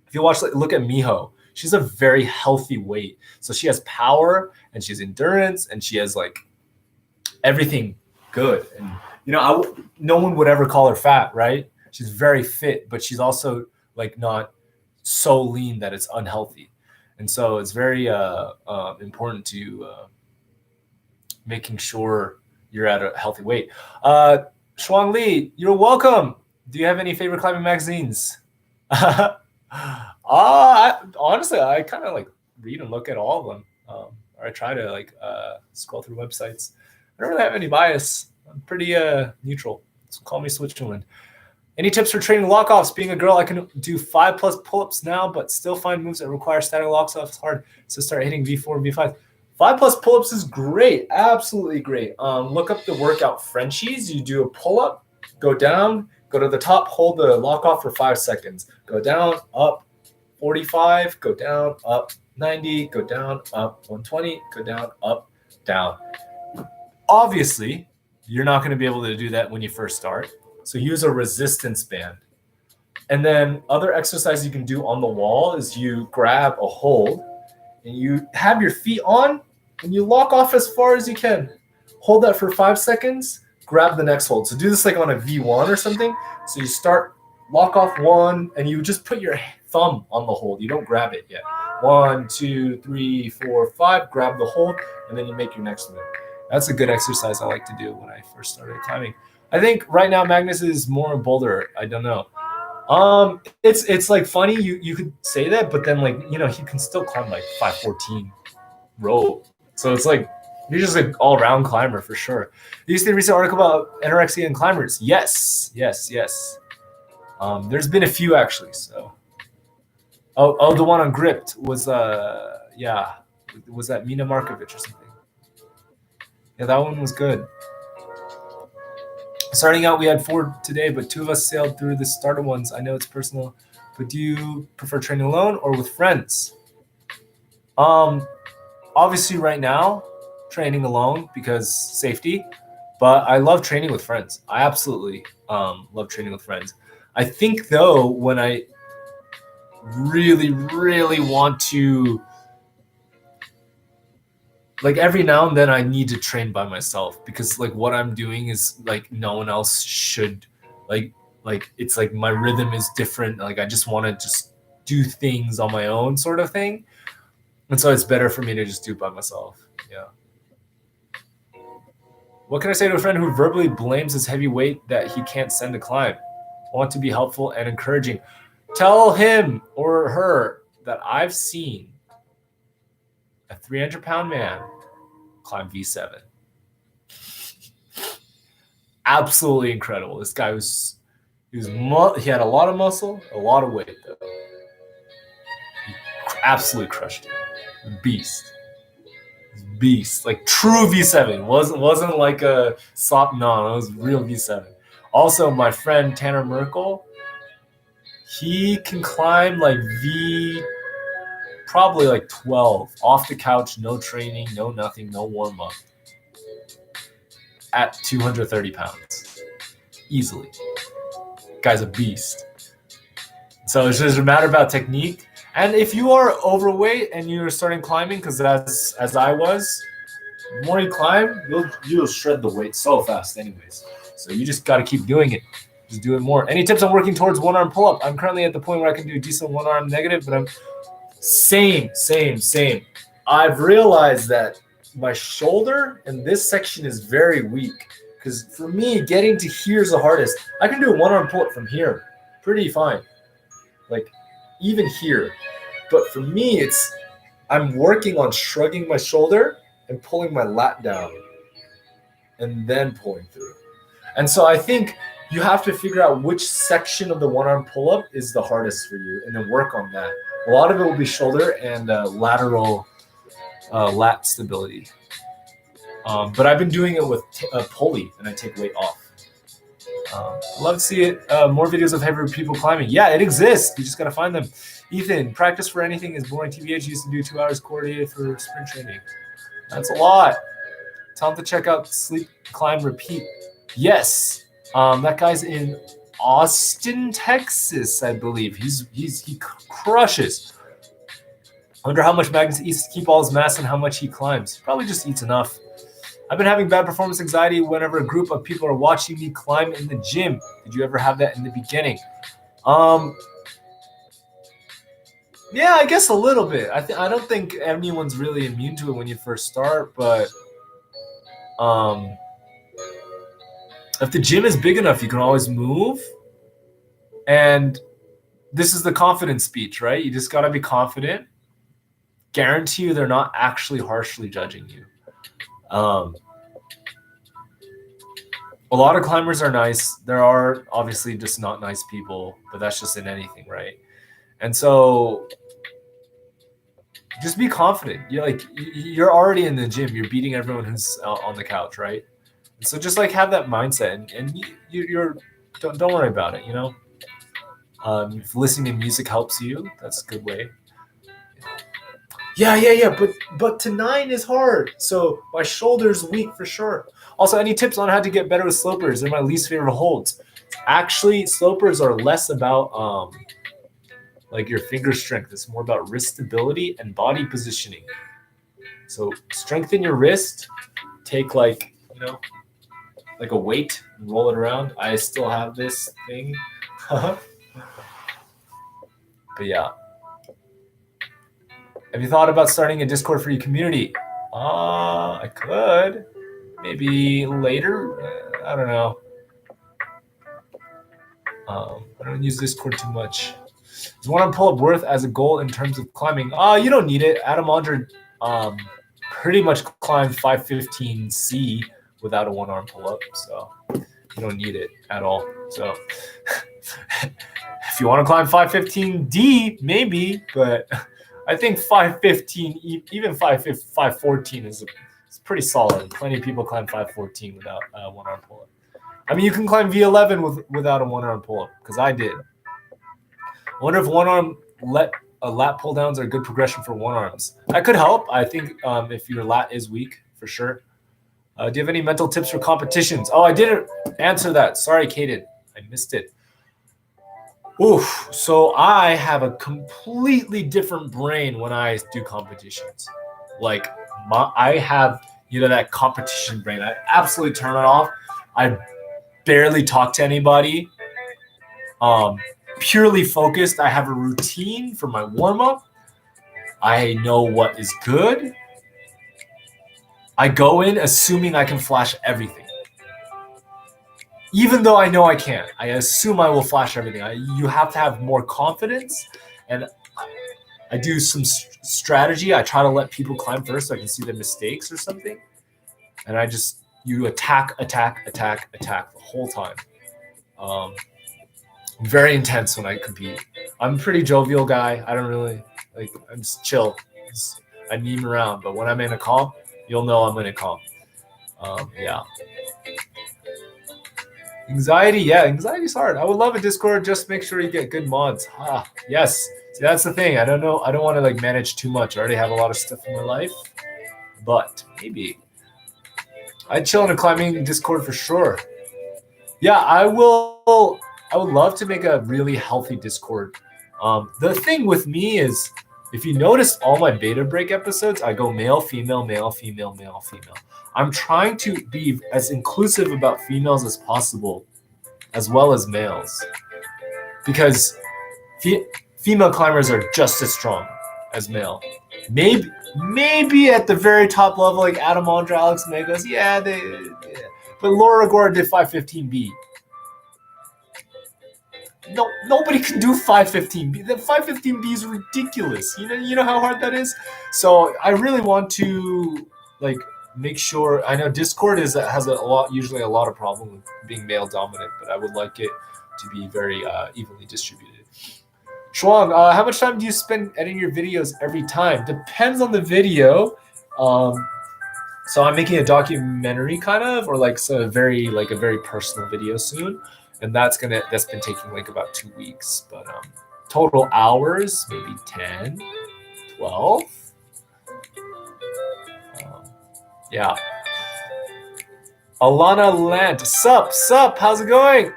A: If you look at Miho, she's a very healthy weight. So she has power and she has endurance and she has like everything good. And, no one would ever call her fat, right? She's very fit, but she's also like not so lean that it's unhealthy. And so it's very important to making sure you're at a healthy weight. Shuang Li, you're welcome. Do you have any favorite climbing magazines? Honestly, I kind of like read and look at all of them. Or I try to like scroll through websites. I don't really have any bias. I'm pretty neutral. So call me Switzerland. Any tips for training lock-offs? Being a girl, I can do 5+ pull-ups now, but still find moves that require static locks-offs hard. So start hitting V4 and V5. 5+ pull-ups is great. Absolutely great. Look up the workout Frenchies. You do a pull-up, go down, go to the top, hold the lock-off for 5 seconds. Go down, up, 45, go down, up, 90, go down, up, 120, go down, up, down. Obviously, you're not going to be able to do that when you first start. So use a resistance band. And then other exercises you can do on the wall is you grab a hold and you have your feet on and you lock off as far as you can. Hold that for 5 seconds, grab the next hold. So do this like on a V1 or something. So you start, lock off one, and you just put your thumb on the hold. You don't grab it yet. 1, 2, 3, 4, 5, grab the hold, and then you make your next move. That's a good exercise I like to do when I first started climbing. I think right now Magnus is more a boulder. I don't know. It's like funny you could say that, but then like he can still climb like 514 rope. So it's like you're just an all-around climber for sure. Did you see the recent article about anorexia in climbers? Yes. There's been a few actually. So the one on Gripped was was that Mina Markovic or something? Yeah, that one was good. Starting out, we had 4 today, but 2 of us sailed through the starter ones. I know it's personal, but do you prefer training alone or with friends? Obviously right now, training alone because safety, but I love training with friends. I absolutely love training with friends. I think though, when I really, really want to, like every now and then I need to train by myself because like what I'm doing is like no one else should like it's like my rhythm is different. Like I just want to just do things on my own sort of thing. And so it's better for me to just do it by myself. Yeah. What can I say to a friend who verbally blames his heavy weight that he can't send a climb? I want to be helpful and encouraging. Tell him or her that I've seen a 300-pound man climb V7. Absolutely incredible. This guy he had a lot of muscle, a lot of weight though. He absolutely crushed it. Beast. Like true V7. Wasn't like a soft, no, it was real V7. Also, my friend Tanner Merkel, he can climb like probably like 12 off the couch, no training, no nothing, no warm up at 230 pounds easily. Guy's a beast. So it's just a matter about technique. And if you are overweight and you're starting climbing, because as I was, the more you climb, you'll shred the weight so fast anyways. So you just got to keep doing it. Just do it more. Any tips on working towards one arm pull up? I'm currently at the point where I can do decent one arm negative, but I'm same. I've realized that my shoulder in this section is very weak because for me, getting to here is the hardest. I can do a one arm pull up from here pretty fine, like even here. But for me, I'm working on shrugging my shoulder and pulling my lat down and then pulling through. And so I think you have to figure out which section of the one arm pull up is the hardest for you and then work on that. A lot of it will be shoulder and lateral lat stability. But I've been doing it with a pulley, and I take weight off. Love to see it. More videos of heavier people climbing. Yeah, it exists. You just got to find them. Ethan, practice for anything is boring. TBH used to do 2 hours coordinated for sprint training. That's a lot. Tell them to check out Sleep, Climb, Repeat. Yes. That guy's in Austin, Texas, I believe. He crushes. I wonder how much Magnus eats to keep all his mass and how much he climbs. Probably just eats enough. I've been having bad performance anxiety whenever a group of people are watching me climb in the gym. Did you ever have that in the beginning? Yeah, I guess a little bit. I don't think anyone's really immune to it when you first start, but if the gym is big enough, you can always move. And this is the confidence speech, right? You just got to be confident. Guarantee you they're not actually harshly judging you. A lot of climbers are nice. There are obviously just not nice people, but that's just in anything, right? And so just be confident. You're already in the gym. You're beating everyone who's on the couch, right? And so just like have that mindset, and don't worry about it. If listening to music helps you, that's a good way. Yeah. But to 9 is hard. So my shoulder's weak for sure. Also, any tips on how to get better with slopers? They're my least favorite holds. Actually, slopers are less about like your finger strength. It's more about wrist stability and body positioning. So strengthen your wrist. Take like a weight and roll it around. I still have this thing. But yeah. Have you thought about starting a Discord for your community? I could. Maybe later. I don't know. I don't use Discord too much. Does one-arm pull-up worth as a goal in terms of climbing? You don't need it. Adam Ondra pretty much climbed 515C without a one-arm pull-up, so you don't need it at all. So if you want to climb 515D, maybe, but I think 515, even 514 is pretty solid. Plenty of people climb 514 without a one-arm pull-up. I mean, you can climb V11 without a one-arm pull-up, because I did. I wonder if one-arm lat pull-downs are a good progression for one-arms. That could help, I think, if your lat is weak, for sure. Do you have any mental tips for competitions? Oh, I didn't answer that. Sorry, Kaden. I missed it. Oof. So I have a completely different brain when I do competitions. Like, I have, that competition brain. I absolutely turn it off. I barely talk to anybody. Purely focused. I have a routine for my warm-up. I know what is good. I go in assuming I can flash everything. Even though I know I can't. I assume I will flash everything. You have to have more confidence. And I do some strategy. I try to let people climb first so I can see their mistakes or something. And you attack the whole time. Very intense when I compete. I'm a pretty jovial guy. I don't really I'm just chill. I meme around, but when I'm in a comp, you'll know I'm in a comp. Yeah. Anxiety's hard. I would love a Discord. Just make sure you get good mods. Yes. See, that's the thing. I don't know. I don't want to manage too much. I already have a lot of stuff in my life, but maybe I'd chill in a climbing Discord for sure. Yeah, I will. I would love to make a really healthy Discord. The thing with me is, if you notice all my beta break episodes, I go male, female, male, female, male, female. I'm trying to be as inclusive about females as possible, as well as males, because female climbers are just as strong as male. Maybe at the very top level, like Adam Ondra, Alex Megos, but Laura Agora did 515B. No, nobody can do 515B. The 515B is ridiculous. You know how hard that is. So I really want to make sure. I know Discord has usually a lot of problem with being male dominant, but I would like it to be very evenly distributed. Shuang, how much time do you spend editing your videos every time? Depends on the video. So I'm making a documentary kind of, or a very personal video soon. And that's been taking about 2 weeks, but total hours, maybe 10, 12. Yeah. Alana Lant, sup, how's it going?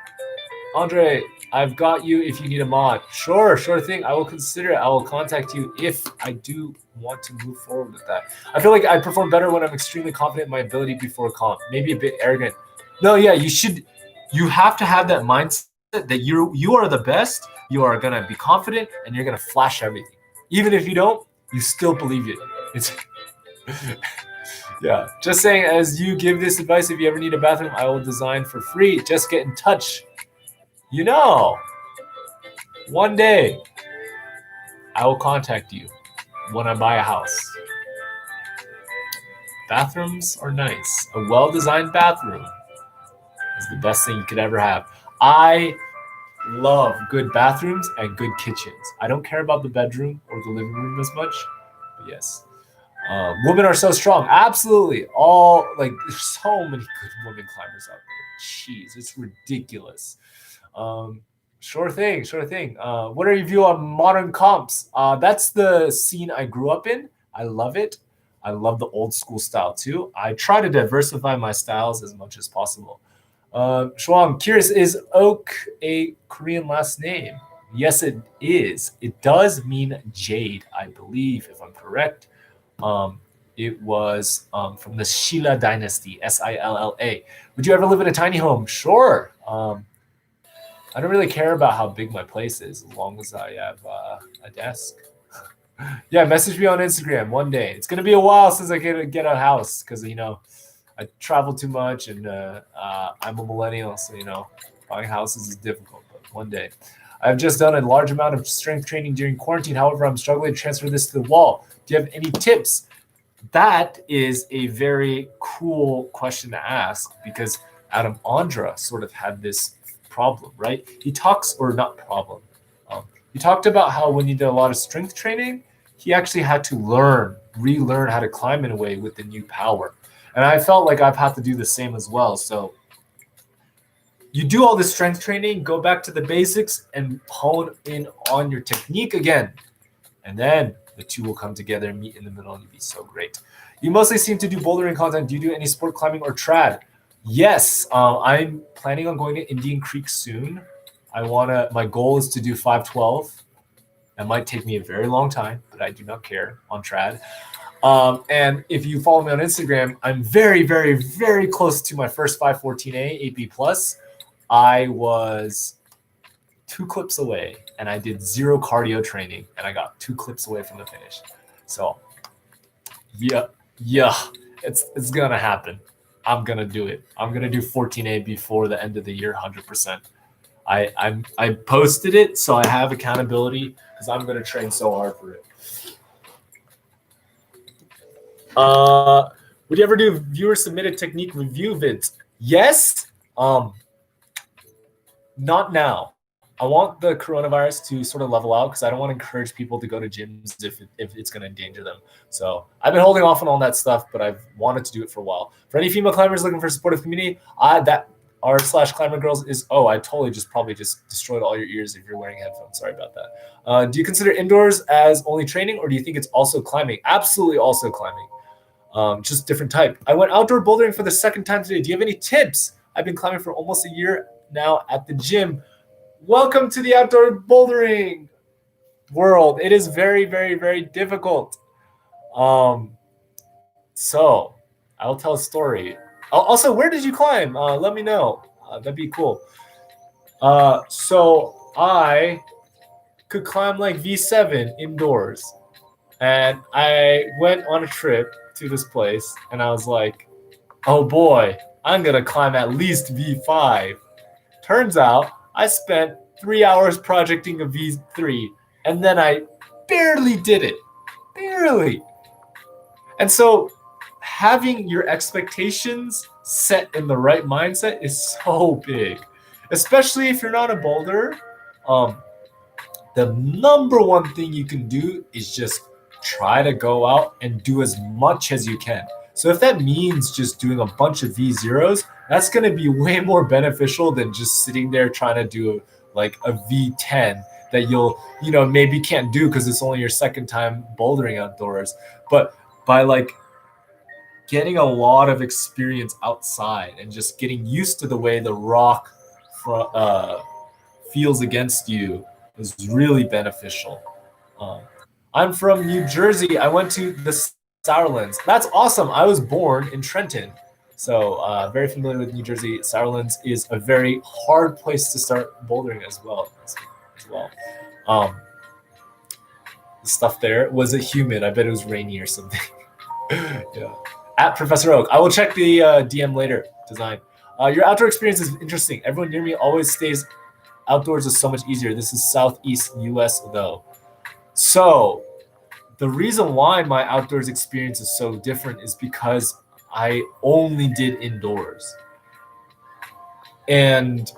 A: Andre, I've got you if you need a mod. Sure thing. I will consider it. I will contact you if I do want to move forward with that. I feel like I perform better when I'm extremely confident in my ability before comp. Maybe a bit arrogant. No, yeah, you should. You have to have that mindset that you are the best. You are gonna be confident, and you're gonna flash everything. Even if you don't, you still believe it. It's yeah. Just saying, as you give this advice, if you ever need a bathroom, I will design for free. Just get in touch. One day I will contact you when I buy a house. Bathrooms are nice. A well-designed bathroom is the best thing you could ever have. I love good bathrooms and good kitchens. I don't care about the bedroom or the living room as much, but yes. Women are so strong. Absolutely. There's so many good women climbers out there. Jeez, it's ridiculous. Sure thing. What are your views on modern comps? That's the scene I grew up in. I love it. I love the old school style too. I try to diversify my styles as much as possible. Shuang, curious, is Oak a Korean last name? Yes, it is. It does mean jade, I believe, if I'm correct. It was from the Shilla dynasty, Silla. Would you ever live in a tiny home? Sure. I don't really care about how big my place is as long as I have a desk. Yeah, message me on Instagram one day. It's gonna be a while since I get a house because I travel too much and I'm a millennial, so buying houses is difficult. But one day, I've just done a large amount of strength training during quarantine. However, I'm struggling to transfer this to the wall. Do you have any tips? That is a very cool question to ask because Adam Ondra sort of had this problem, right? He talks, or not problem. He talked about how when he did a lot of strength training, he actually had to relearn how to climb in a way with the new power. And I felt like I've had to do the same as well. So you do all this strength training, go back to the basics, and hone in on your technique again. And then the two will come together and meet in the middle, and you'll be so great. You mostly seem to do bouldering content. Do you do any sport climbing or trad? Yes, I'm planning on going to Indian Creek soon. My goal is to do 512. That might take me a very long time, but I do not care on trad. And if you follow me on Instagram, I'm very, very, very close to my first 514A, 8B+. I was 2 clips away, and I did 0 cardio training, and I got 2 clips away from the finish. So, yeah, it's gonna happen. I'm gonna do it. I'm gonna do 14A before the end of the year, 100%. I posted it, so I have accountability because I'm gonna train so hard for it. Would you ever do viewer submitted technique review vids? Yes. Not now. I want the coronavirus to sort of level out because I don't want to encourage people to go to gyms if it's going to endanger them. So I've been holding off on all that stuff, but I've wanted to do it for a while. For any female climbers looking for a supportive community, that r/climber girls is, I totally probably destroyed all your ears if you're wearing headphones. Sorry about that. Do you consider indoors as only training, or do you think it's also climbing? Absolutely also climbing. Just different type. I went outdoor bouldering for the second time today. Do you have any tips? I've been climbing for almost a year now at the gym. Welcome to the outdoor bouldering world. It is very, very, very difficult. So I'll tell a story. Also, where did you climb? Let me know. That'd be cool. So I could climb like V7 indoors. And I went on a trip to this place, and I was like, oh boy, I'm going to climb at least V5. Turns out I spent 3 hours projecting a V3, and then I barely did it. Barely. And so having your expectations set in the right mindset is so big, especially if you're not a boulder. The number one thing you can do is just try to go out and do as much as you can. So if that means just doing a bunch of V0s, that's going to be way more beneficial than just sitting there trying to do like a V10 that you'll, maybe can't do because it's only your second time bouldering outdoors. But by like getting a lot of experience outside and just getting used to the way the rock feels against you is really beneficial. I'm from New Jersey. I went to the Sourlands. That's awesome. I was born in Trenton. So very familiar with New Jersey. Sourlands is a very hard place to start bouldering as well. The stuff there, was it humid? I bet it was rainy or something. Yeah. At Professor Oak. I will check the DM later. Design. Your outdoor experience is interesting. Everyone near me always stays outdoors is so much easier. This is Southeast US though. So the reason why my outdoors experience is so different is because I only did indoors. And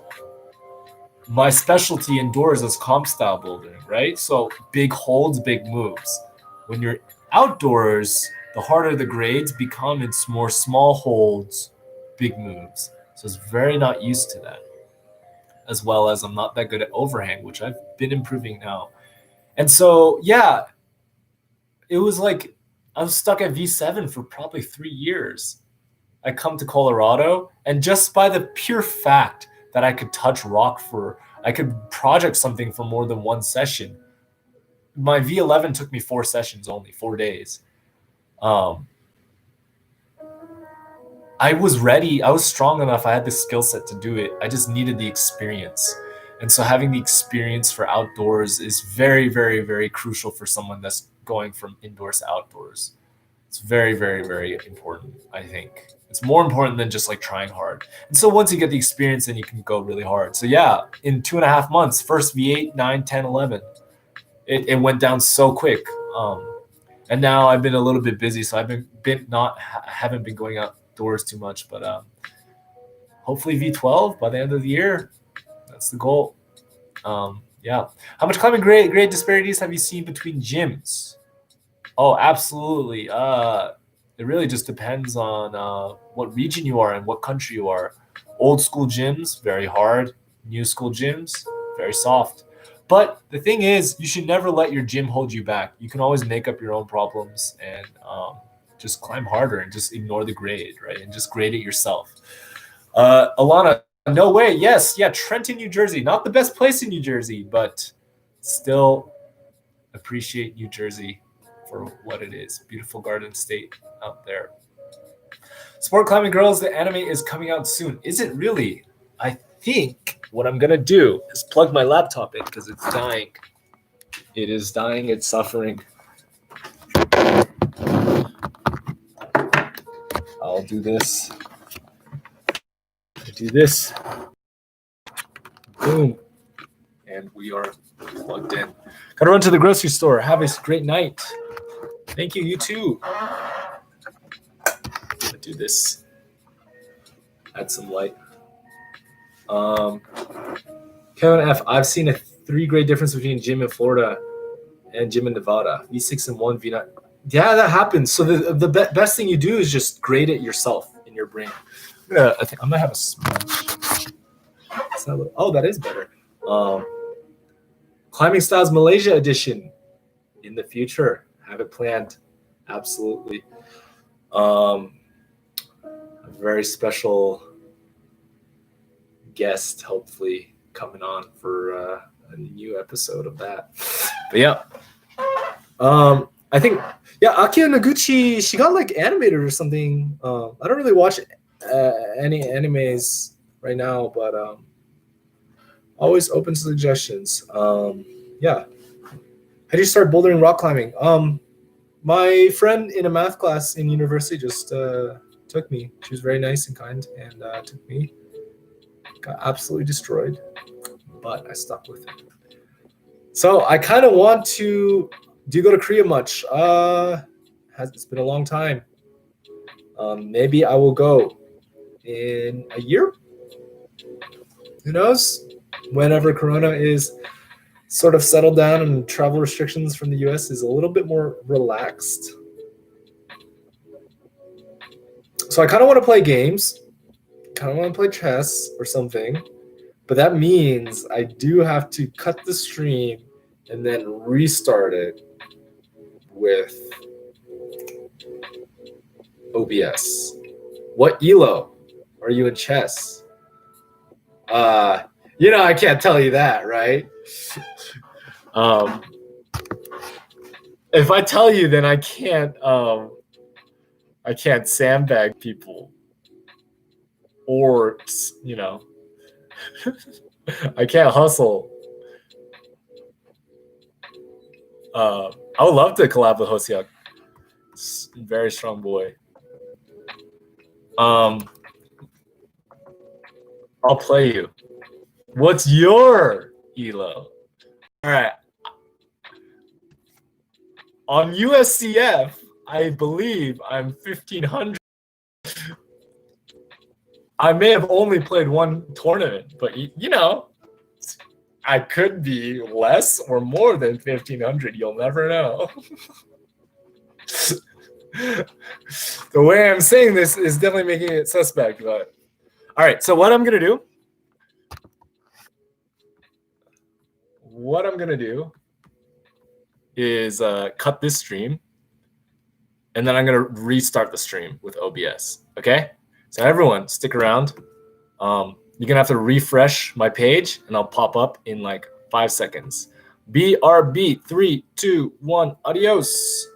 A: my specialty indoors is comp style bouldering, right? So big holds, big moves. When you're outdoors, the harder the grades become, it's more small holds, big moves. So it's very not used to that. As well as I'm not that good at overhang, which I've been improving now. And so, yeah, it was like I was stuck at V7 for probably 3 years. I come to Colorado, and just by the pure fact that I could touch rock I could project something for more than one session. My V11 took me 4 sessions only, 4 days. I was ready. I was strong enough. I had the skill set to do it. I just needed the experience. And so having the experience for outdoors is very, very, very crucial for someone that's going from indoors to outdoors. It's very, very, very important, I think. It's more important than just like trying hard. And so once you get the experience, then you can go really hard. So yeah, in 2.5 months, first V8, 9, 10, 11, it went down so quick. And now I've been a little bit busy, so I've haven't been going outdoors too much, but hopefully V12 by the end of the year. That's the goal. Yeah. How much climbing grade disparities have you seen between gyms? Oh, absolutely. It really just depends on what region you are and what country you are. Old school gyms, very hard. New school gyms, very soft. But the thing is, you should never let your gym hold you back. You can always make up your own problems and just climb harder and just ignore the grade, right? And just grade it yourself. Alana, no way. Yes. Yeah. Trenton, New Jersey. Not the best place in New Jersey, but still appreciate New Jersey for what it is. Beautiful Garden State out there. Sport Climbing Girls, the anime is coming out soon. Is it really? I think what I'm going to do is plug my laptop in because it's dying. It is dying. It's suffering. I'll do this. Do this. Boom. And we are plugged in. Gotta run to the grocery store. Have a great night. Thank you. You too. Gonna do this. Add some light. Kevin F. I've seen a 3-grade difference between gym in Florida and gym in Nevada. V6 and 1, V9. Yeah, that happens. So the best thing you do is just grade it yourself in your brain. I think I might have a sponge. Oh, that is better. Climbing Styles Malaysia edition in the future. Have it planned. Absolutely. A very special guest, hopefully, coming on for a new episode of that. But yeah. I think, Akiya Noguchi, she got like animated or something. I don't really watch any animes right now, but always open to suggestions. Yeah. How do you start bouldering rock climbing? My friend in a math class in university just took me. She was very nice and kind and took me. Got absolutely destroyed, but I stuck with it. So I kind of want to. Do you go to Korea much? It's been a long time. Maybe I will go in a year. Who knows? Whenever Corona is sort of settled down and travel restrictions from the US is a little bit more relaxed. So I kind of want to play games. Kind of want to play chess or something. But that means I do have to cut the stream and then restart it with OBS. What ELO are you in chess? I can't tell you that, right? If I tell you, then I can't sandbag people, or I can't hustle. I would love to collab with Hosiak. Very strong boy. I'll play you. What's your ELO? All right. On USCF, I believe I'm 1,500. I may have only played one tournament, but I could be less or more than 1,500. You'll never know. The way I'm saying this is definitely making it suspect. But all right, so what I'm gonna do is cut this stream, and then I'm gonna restart the stream with OBS. Okay, so everyone, stick around. You're gonna have to refresh my page, and I'll pop up in like 5 seconds. BRB 3, 2, 1. Adios.